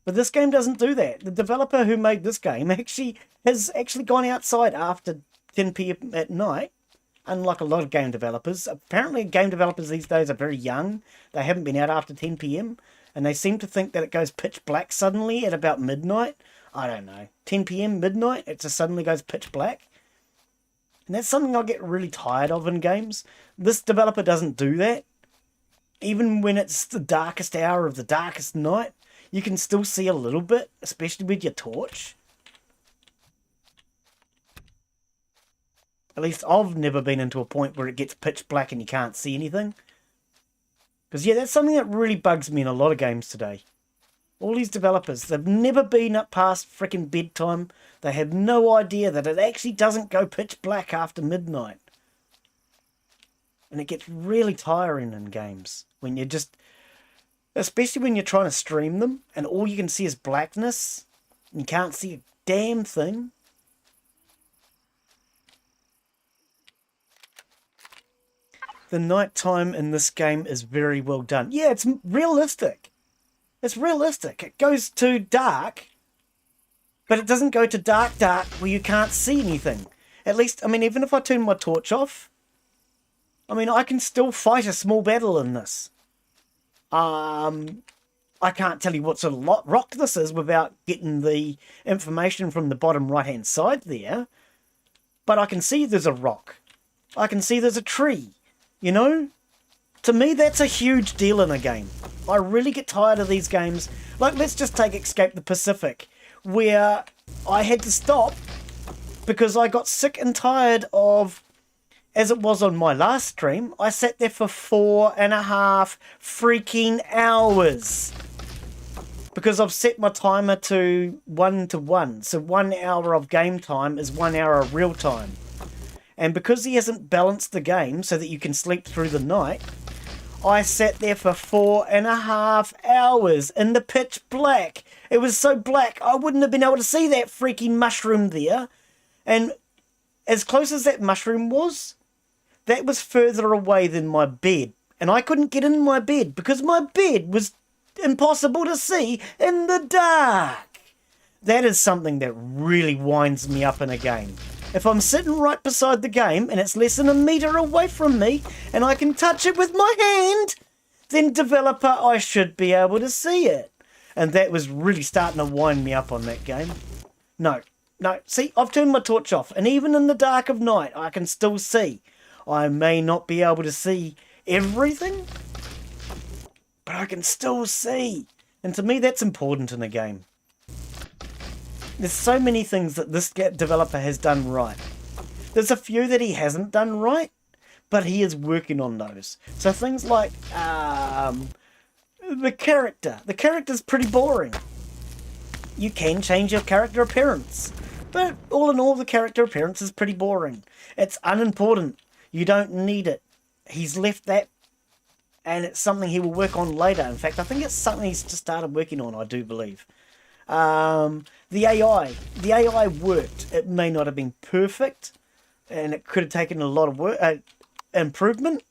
But this game doesn't do that. The developer who made this game has actually gone outside after 10 p.m. at night. Unlike a lot of game developers. Apparently game developers these days are very young. They haven't been out after 10 p.m. And they seem to think that it goes pitch black suddenly at about midnight. I don't know. 10 p.m, midnight, it just suddenly goes pitch black. And that's something I get really tired of in games. This developer doesn't do that. Even when it's the darkest hour of the darkest night, you can still see a little bit, especially with your torch. At least I've never been into a point where it gets pitch black and you can't see anything. Because, yeah, that's something that really bugs me in a lot of games today. All these developers, they've never been up past frickin' bedtime. They have no idea that it actually doesn't go pitch black after midnight. And it gets really tiring in games. When you're just... Especially when you're trying to stream them and all you can see is blackness. And you can't see a damn thing. The nighttime in this game is very well done. Yeah, it's realistic. It's realistic. It goes to dark, but it doesn't go to dark where you can't see anything. At least, I mean, even if I turn my torch off, I mean, I can still fight a small battle in this. I can't tell you what sort of rock this is without getting the information from the bottom right-hand side there. But I can see there's a rock. I can see there's a tree. You know, to me, that's a huge deal in a game. I really get tired of these games. Like, let's just take Escape the Pacific, where I had to stop because I got sick and tired of, as it was on my last stream, I sat there for 4.5 freaking hours. Because I've set my timer to 1 to 1. So 1 hour of game time is 1 hour of real time. And because he hasn't balanced the game so that you can sleep through the night, I sat there for 4.5 hours in the pitch black. It was so black, I wouldn't have been able to see that freaking mushroom there. And as close as that mushroom was, that was further away than my bed. And I couldn't get in my bed because my bed was impossible to see in the dark. That is something that really winds me up in a game. If I'm sitting right beside the game and it's less than a meter away from me and I can touch it with my hand, then developer, I should be able to see it. And that was really starting to wind me up on that game. No, see, I've turned my torch off and even in the dark of night I can still see. I may not be able to see everything, but I can still see. And to me that's important in a game. There's so many things that this developer has done right. There's a few that he hasn't done right, but he is working on those. So things like the character. The character's pretty boring. You can change your character appearance, but all in all the character appearance is pretty boring. It's unimportant. You don't need it. He's left that, and it's something he will work on later. In fact, I think it's something he's just started working on, I do believe. The AI worked. It may not have been perfect, and it could have taken a lot of work, improvement,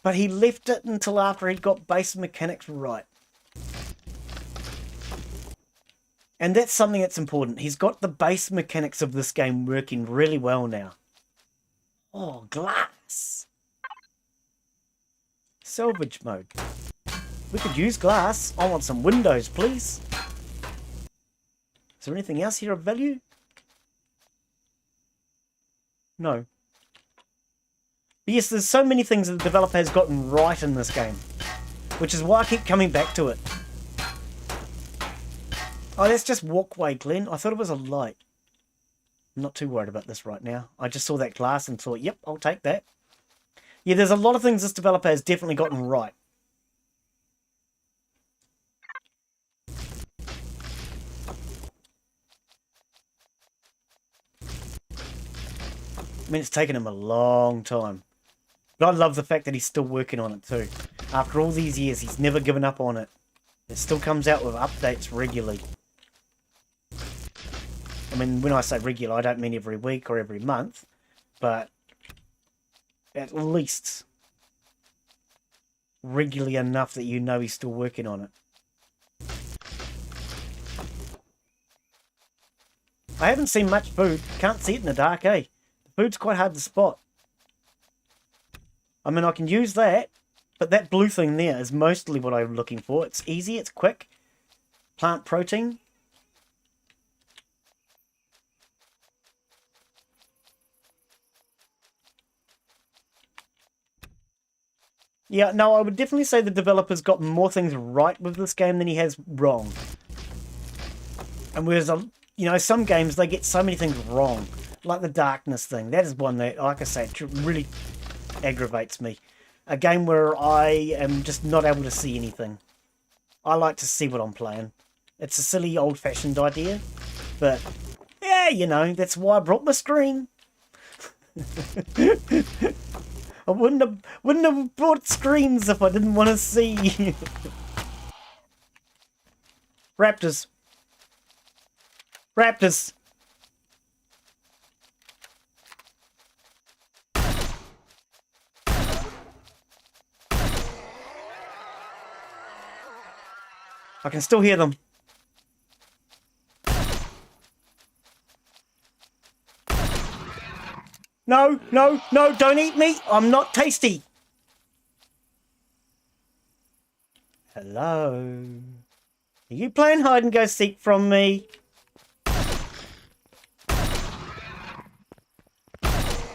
but he left it until after he got base mechanics right. And that's something that's important. He's got the base mechanics of this game working really well now. Oh, glass. Salvage mode. We could use glass. I want some windows, please. Is there anything else here of value? No. But yes, there's so many things that the developer has gotten right in this game, which is why I keep coming back to it. Oh, that's just walkway, Glen. I thought it was a light. I'm not too worried about this right now. I just saw that glass and thought, yep, I'll take that. Yeah, there's a lot of things this developer has definitely gotten right. I mean, it's taken him a long time. But I love the fact that he's still working on it too. After all these years, he's never given up on it. It still comes out with updates regularly. I mean, when I say regular, I don't mean every week or every month. But at least regularly enough that you know he's still working on it. I haven't seen much food. Can't see it in the dark, eh? Food's quite hard to spot. I mean, I can use that, but that blue thing there is mostly what I'm looking for. It's easy, it's quick. Plant protein. Yeah, no, I would definitely say the developer's got more things right with this game than he has wrong. And whereas, you know, some games, they get so many things wrong. Like the darkness thing. That is one that, like I say, it really aggravates me. A game where I am just not able to see anything. I like to see what I'm playing. It's a silly old-fashioned idea. But, yeah, you know, that's why I brought my screen. I wouldn't have brought screens if I didn't want to see. Raptors. Raptors. I can still hear them. No, no, no, don't eat me. I'm not tasty. Hello. Are you playing hide and go seek from me?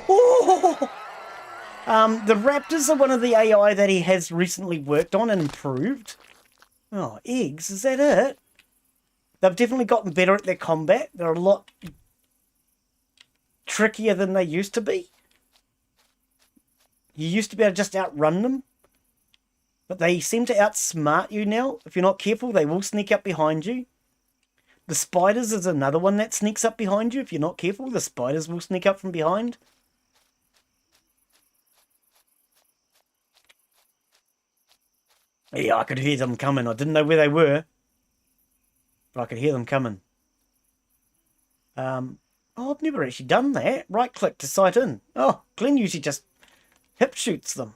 Oh! The raptors are one of the AI that he has recently worked on and improved. Oh, eggs, is that it? They've definitely gotten better at their combat. They're a lot trickier than they used to be. You used to be able to just outrun them. But they seem to outsmart you now. If you're not careful, they will sneak up behind you. The spiders is another one that sneaks up behind you. If you're not careful, the spiders will sneak up from behind. Yeah, I could hear them coming. I didn't know where they were, but I could hear them coming. Oh, I've never actually done that. Right click to sight in. Oh, Glen usually just hip shoots them.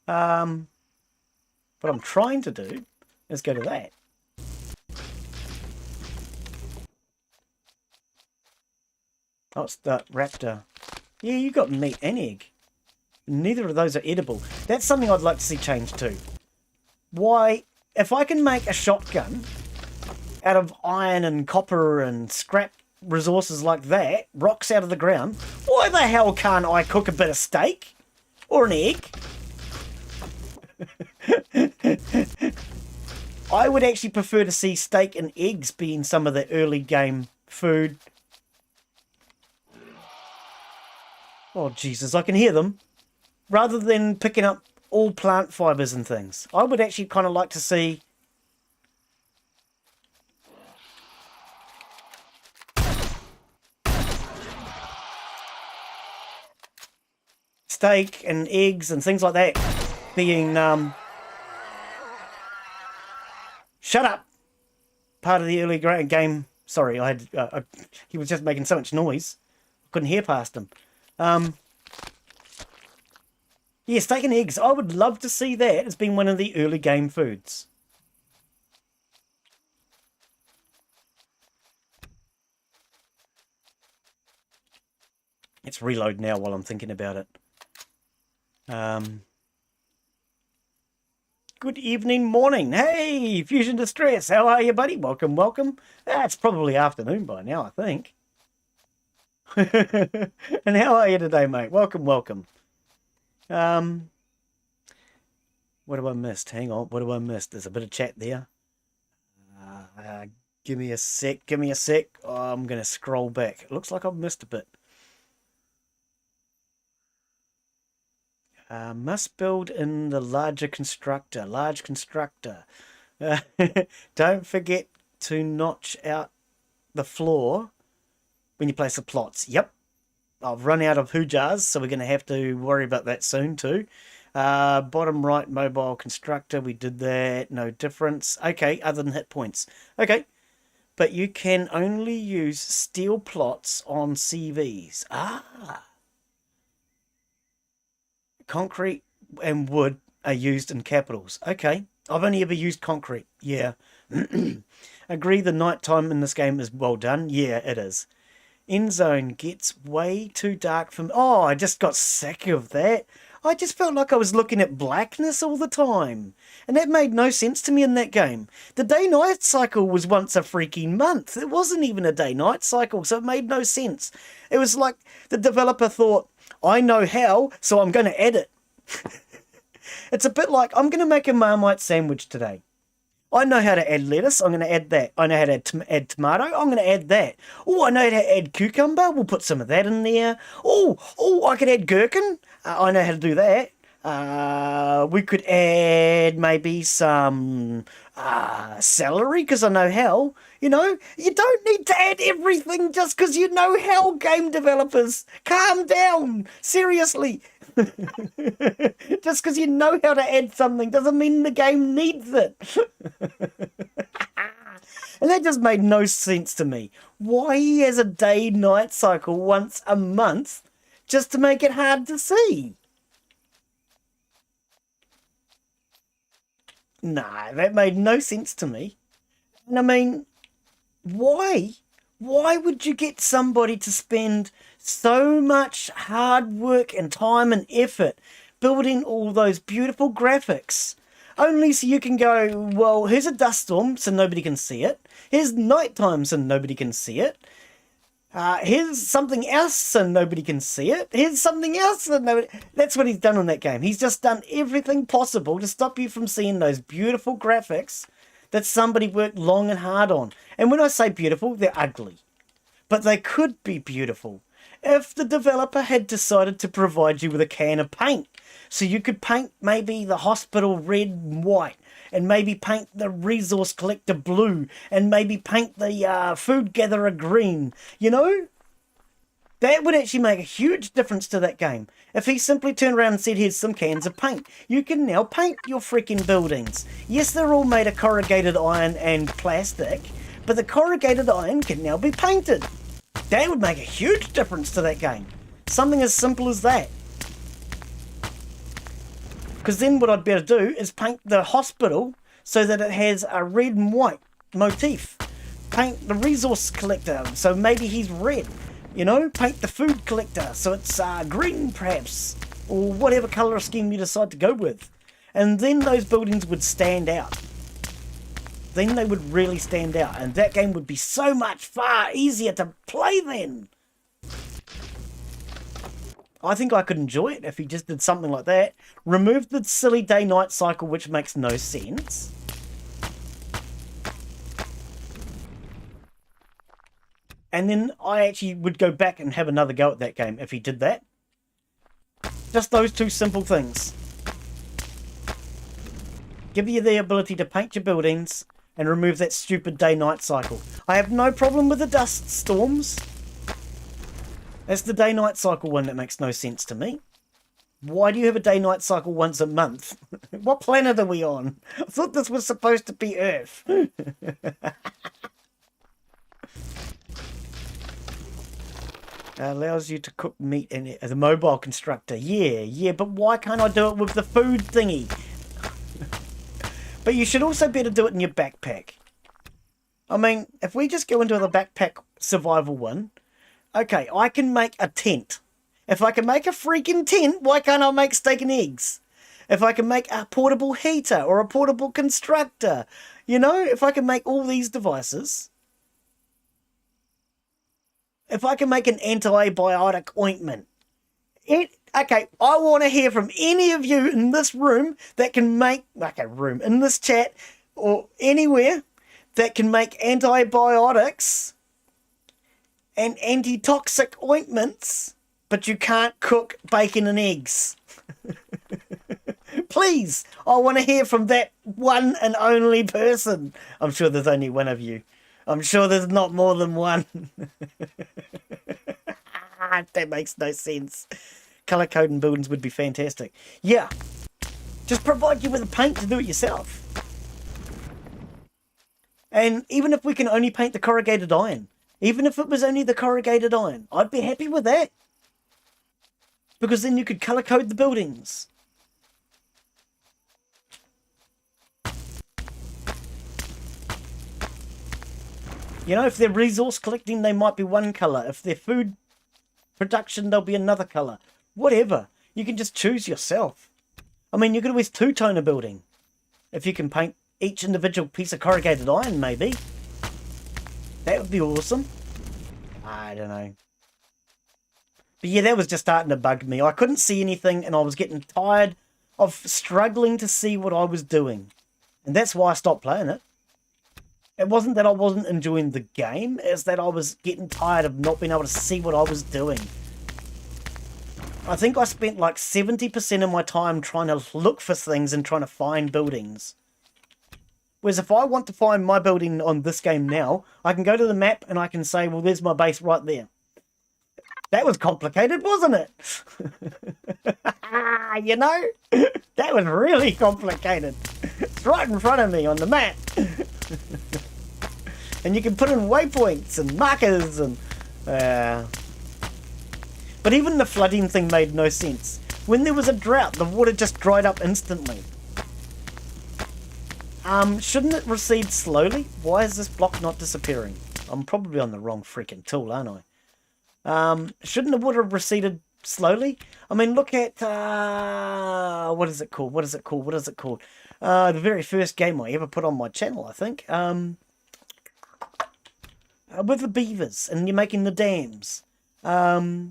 What I'm trying to do is go to that. Oh, it's the raptor. Yeah, you got meat and egg. Neither of those are edible. That's something I'd like to see changed too. Why, if I can make a shotgun out of iron and copper and scrap resources like that, rocks out of the ground, why the hell can't I cook a bit of steak? Or an egg? I would actually prefer to see steak and eggs being some of the early game food. Oh, Jesus, I can hear them. Rather than picking up all plant fibers and things. I would actually kind of like to see... steak and eggs and things like that being... Shut up! Part of the early game... Sorry, I had... he was just making so much noise. I couldn't hear past him. Yeah, steak and eggs. I would love to see that as being one of the early game foods. Let's reload now while I'm thinking about it. Good evening, morning. Hey, Fusion Distress. How are you, buddy? Welcome, welcome. It's probably afternoon by now, I think. And how are you today, mate? Welcome, welcome. What have I missed? Hang on, what have I missed? There's a bit of chat there. Give me a sec, give me a sec. Oh, I'm going to scroll back. It looks like I've missed a bit. Must build in the large constructor. Don't forget to notch out the floor when you place the plots. Yep. I've run out of jars, so we're going to have to worry about that soon too. Bottom right mobile constructor, we did that. No difference. Okay, other than hit points. Okay. But you can only use steel plots on CVs. Concrete and wood are used in capitals. Okay. I've only ever used concrete. Yeah. Agree the nighttime in this game is well done. Yeah, it is. End zone gets way too dark for me. Oh, I just got sick of that. I just felt like I was looking at blackness all the time. And that made no sense to me in that game. The day-night cycle was once a freaking month. It wasn't even a day-night cycle, so it made no sense. It was like the developer thought, I know how, so I'm going to add it. It's a bit like, I'm going to make a Marmite sandwich today. I know how to add lettuce, I'm going to add that. I know how to add tomato, I'm going to add that. Oh, I know how to add cucumber, we'll put some of that in there. Oh, I could add gherkin, I know how to do that. We could add maybe some celery, because I know how. You know, you don't need to add everything just because you know how, game developers. Calm down, seriously. Just because you know how to add something doesn't mean the game needs it. And that just made no sense to me. Why he has a day-night cycle once a month just to make it hard to see? Nah, that made no sense to me. And I mean, why? Why would you get somebody to spend so much hard work and time and effort building all those beautiful graphics only so you can go, well, here's a dust storm so nobody can see it. Here's nighttime so nobody can see it. Here's something else so nobody can see it. Here's something else so nobody... That's what he's done on that game. He's just done everything possible to stop you from seeing those beautiful graphics that somebody worked long and hard on. And when I say beautiful, they're ugly. But they could be beautiful if the developer had decided to provide you with a can of paint. So you could paint maybe the hospital red and white, and maybe paint the resource collector blue, and maybe paint the food gatherer green, you know? That would actually make a huge difference to that game. If he simply turned around and said, here's some cans of paint. You can now paint your freaking buildings. Yes, they're all made of corrugated iron and plastic, but the corrugated iron can now be painted. That would make a huge difference to that game. Something as simple as that. Because then what I'd better do is paint the hospital so that it has a red and white motif. Paint the resource collector so maybe he's red. You know, paint the food collector so it's green perhaps, or whatever colour scheme you decide to go with. And then those buildings would stand out. Then they would really stand out, and that game would be so much far easier to play then. I think I could enjoy it if he just did something like that. Remove the silly day-night cycle, which makes no sense. And then I actually would go back and have another go at that game if he did that. Just those two simple things. Give you the ability to paint your buildings and remove that stupid day-night cycle. I have no problem with the dust storms. It's the day-night cycle one that makes no sense to me. Why do you have a day-night cycle once a month? What planet are we on? I thought this was supposed to be Earth. Allows you to cook meat in the mobile constructor. Yeah, but why can't I do it with the food thingy? But you should also be able to do it in your backpack. I mean, if we just go into the backpack survival one, okay, I can make a tent. If I can make a freaking tent, why can't I make steak and eggs? If I can make a portable heater or a portable constructor, you know, if I can make all these devices... If I can make an antibiotic ointment. Okay, I want to hear from any of you in this room that can make, in this chat, or anywhere, that can make antibiotics and antitoxic ointments, but you can't cook bacon and eggs. Please, I want to hear from that one and only person. I'm sure there's only one of you. I'm sure there's not more than one. That makes no sense. Colour coding buildings would be fantastic. Yeah. Just provide you with a paint to do it yourself. And even if we can only paint the corrugated iron, even if it was only the corrugated iron, I'd be happy with that. Because then you could colour code the buildings. You know, if they're resource collecting, they might be one colour. If they're food production, they'll be another colour. Whatever. You can just choose yourself. I mean, you could always two-tone a building. If you can paint each individual piece of corrugated iron, maybe. That would be awesome. I don't know. But yeah, that was just starting to bug me. I couldn't see anything, and I was getting tired of struggling to see what I was doing. And that's why I stopped playing it. It wasn't that I wasn't enjoying the game, it's that I was getting tired of not being able to see what I was doing. I think I spent like 70% of my time trying to look for things and trying to find buildings. Whereas if I want to find my building on this game now, I can go to the map and I can say, well, there's my base right there. That was complicated, wasn't it? You know? That was really complicated. It's right in front of me on the map. And you can put in waypoints and markers and... But even the flooding thing made no sense. When there was a drought, the water just dried up instantly. Shouldn't it recede slowly? Why is this block not disappearing? I'm probably on the wrong freaking tool, aren't I? Shouldn't the water have receded slowly? I mean, look at... what is it called? The very first game I ever put on my channel, I think. With the beavers, and you're making the dams. Timberborn.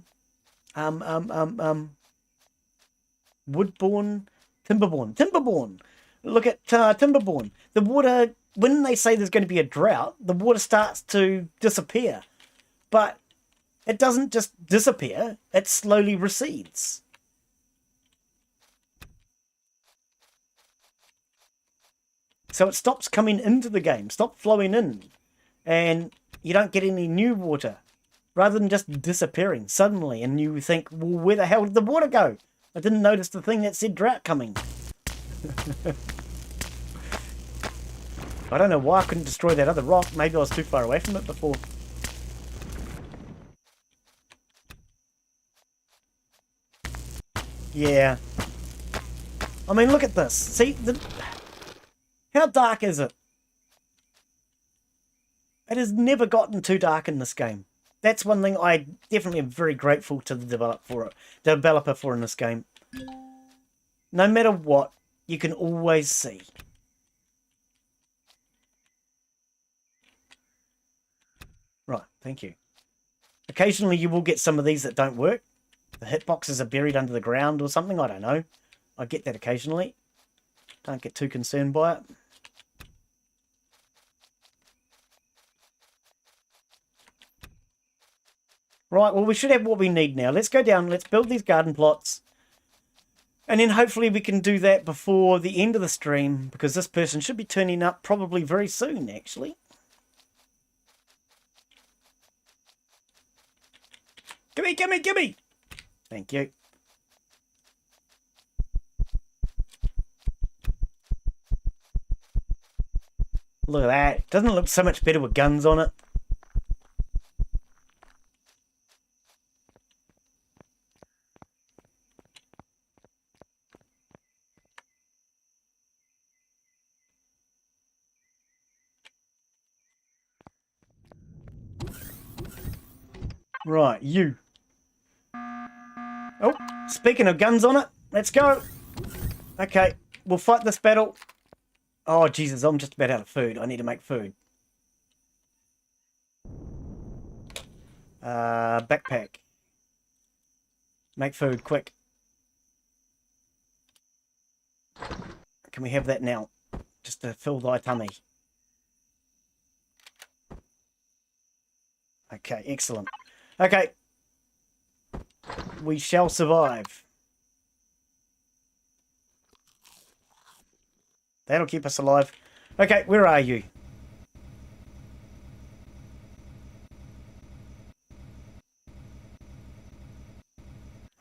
Look at Timberborn. The water, when they say there's going to be a drought, the water starts to disappear. But it doesn't just disappear, it slowly recedes. So it stops coming into the game, stops flowing in. And you don't get any new water rather than just disappearing suddenly, and you think, well, where the hell did the water go? I didn't notice the thing that said drought coming. I don't know why I couldn't destroy that other rock. Maybe I was too far away from it before. Yeah. I mean, look at this. See, how dark is it? It has never gotten too dark in this game. That's one thing I definitely am very grateful to the developer for in this game. No matter what, you can always see. Right, thank you. Occasionally you will get some of these that don't work. The hitboxes are buried under the ground or something, I don't know. I get that occasionally. Don't get too concerned by it. Right, well, we should have what we need now. Let's go down, let's build these garden plots. And then hopefully we can do that before the end of the stream, because this person should be turning up probably very soon, actually. Gimme, gimme, gimme! Thank you. Look at that. Doesn't it look so much better with guns on it? Right, you. Oh, speaking of guns on it, let's go. Okay, we'll fight this battle. Oh, Jesus, I'm just about out of food. I need to make food. Backpack. Make food, quick. Can we have that now? Just to fill thy tummy. Okay, excellent. Okay. We shall survive. That'll keep us alive. Okay, where are you?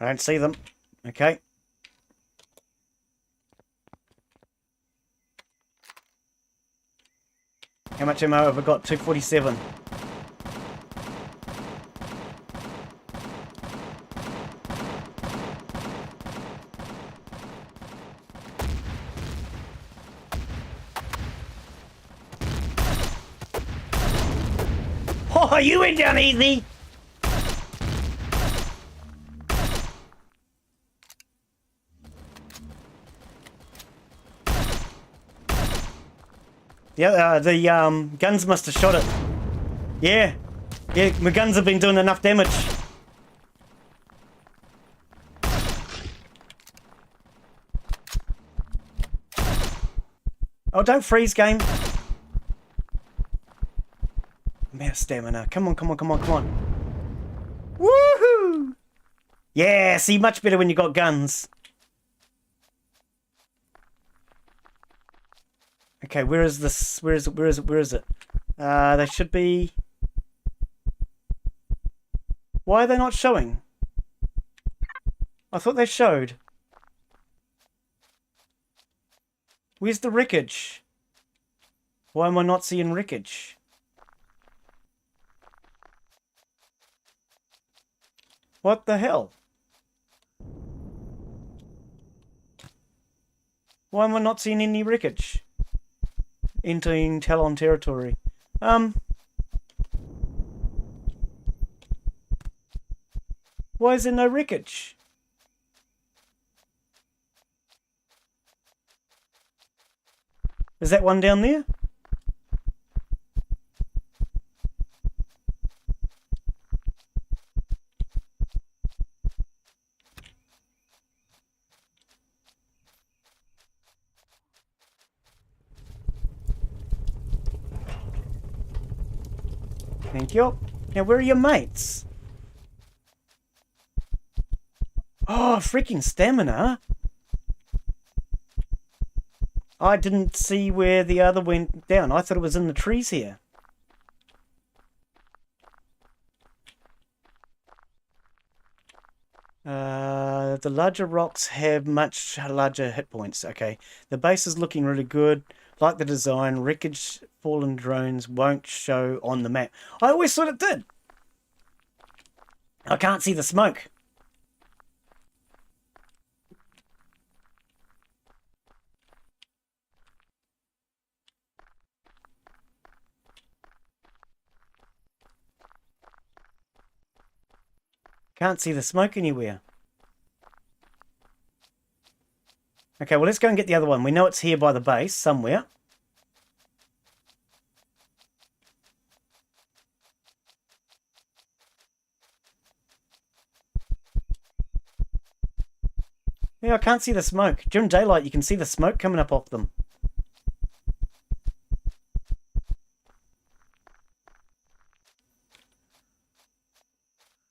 I don't see them. Okay. How much ammo have I got? 247. Oh, you went down easy! Yeah, the guns must have shot it. Yeah. Yeah, my guns have been doing enough damage. Oh, don't freeze, game. I'm out of stamina. Come on, come on, come on, come on. Woohoo! Yeah, see, much better when you got guns. Okay, where is this? Where is it? Where is it? Where is it? They should be... Why are they not showing? I thought they showed. Where's the wreckage? Why am I not seeing wreckage? What the hell? Why am I not seeing any wreckage? Entering Talon territory. Why is there no wreckage? Is that one down there? Thank you. Now, where are your mates? Oh, freaking stamina. I didn't see where the other went down. I thought it was in the trees here. The larger rocks have much larger hit points. Okay. The base is looking really good. Like the design, wreckage, fallen drones won't show on the map. I always thought it did. I can't see the smoke. Can't see the smoke anywhere. Okay, well, let's go and get the other one. We know it's here by the base somewhere. Yeah, I can't see the smoke. During daylight, you can see the smoke coming up off them.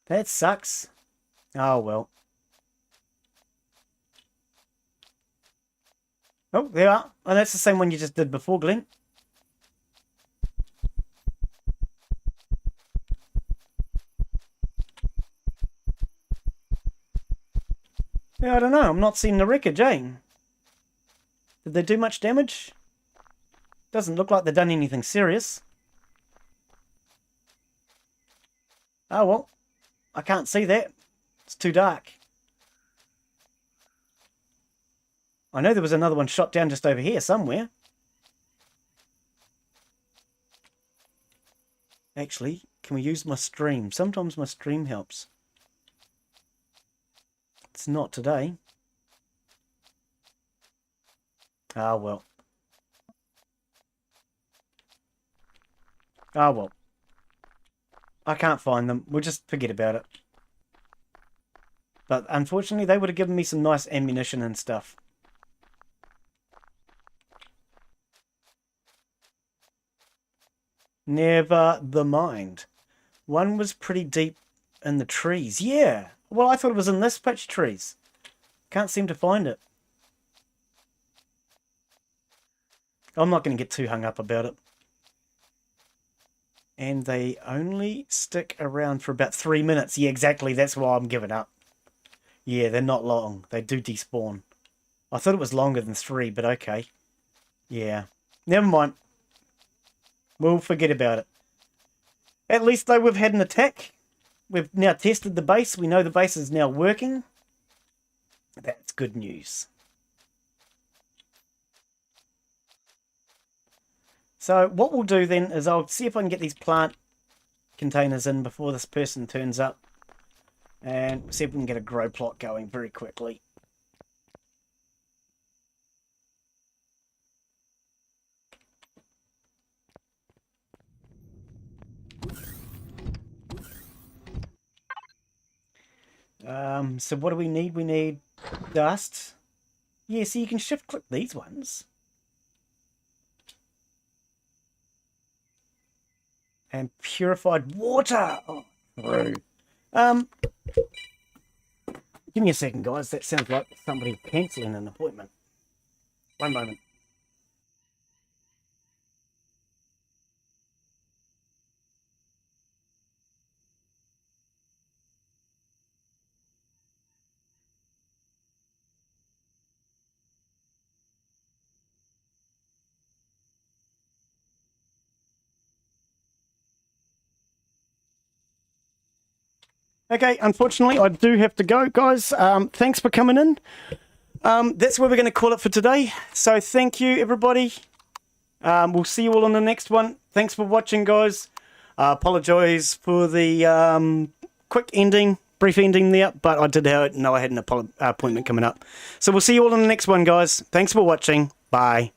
That sucks. Oh, well. Oh, there are. Oh, that's the same one you just did before, Glen. Yeah, I don't know. I'm not seeing the wreckage, eh? Did they do much damage? Doesn't look like they've done anything serious. Oh, well. I can't see that. It's too dark. I know there was another one shot down just over here somewhere. Actually, can we use my stream? Sometimes my stream helps. It's not today. Ah, well. Ah, well. I can't find them. We'll just forget about it. But unfortunately, they would have given me some nice ammunition and stuff. Never the mind. One was pretty deep in the trees. Yeah. Well, I thought it was in this patch of trees. Can't seem to find it. I'm not going to get too hung up about it. And they only stick around for about 3 minutes. Yeah, exactly. That's why I'm giving up. Yeah, they're not long. They do despawn. I thought it was longer than 3, but okay. Yeah. Never mind. We'll forget about it. At least, though, we've had an attack. We've now tested the base. We know the base is now working. That's good news. So what we'll do then is I'll see if I can get these plant containers in before this person turns up. And see if we can get a grow plot going very quickly. So what do we need? We need dust. Yeah, so you can shift click these ones. And purified water. Oh, through. Give me a second, guys. That sounds like somebody cancelling an appointment. One moment. Okay, unfortunately, I do have to go, guys. Thanks for coming in. That's where we're going to call it for today. So thank you, everybody. We'll see you all on the next one. Thanks for watching, guys. Apologise for the quick ending, brief ending there, but I did know I had an appointment coming up. So we'll see you all on the next one, guys. Thanks for watching. Bye.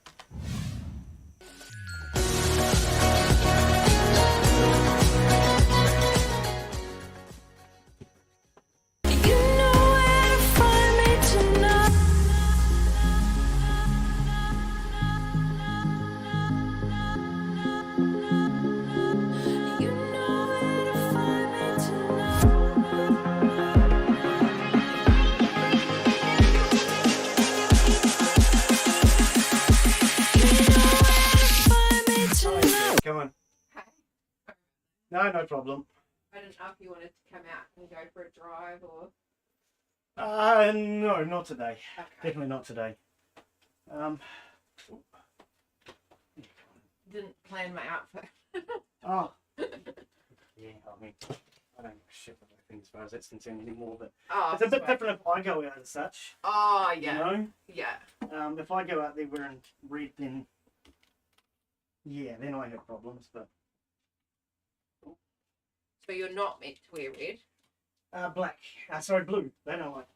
Come on. No, no problem. I didn't know if you wanted to come out and go for a drive or... No, not today. Okay. Definitely not today. Didn't plan my outfit. Oh. Yeah, I mean, I don't shit with things as far as that's concerned anymore, but Oh, it's a bit sweet. different if I go out as such. Oh, You yeah. know? Yeah. If I go out there wearing red, then yeah, then I have problems, but So you're not meant to wear red? black. Sorry, blue. They don't like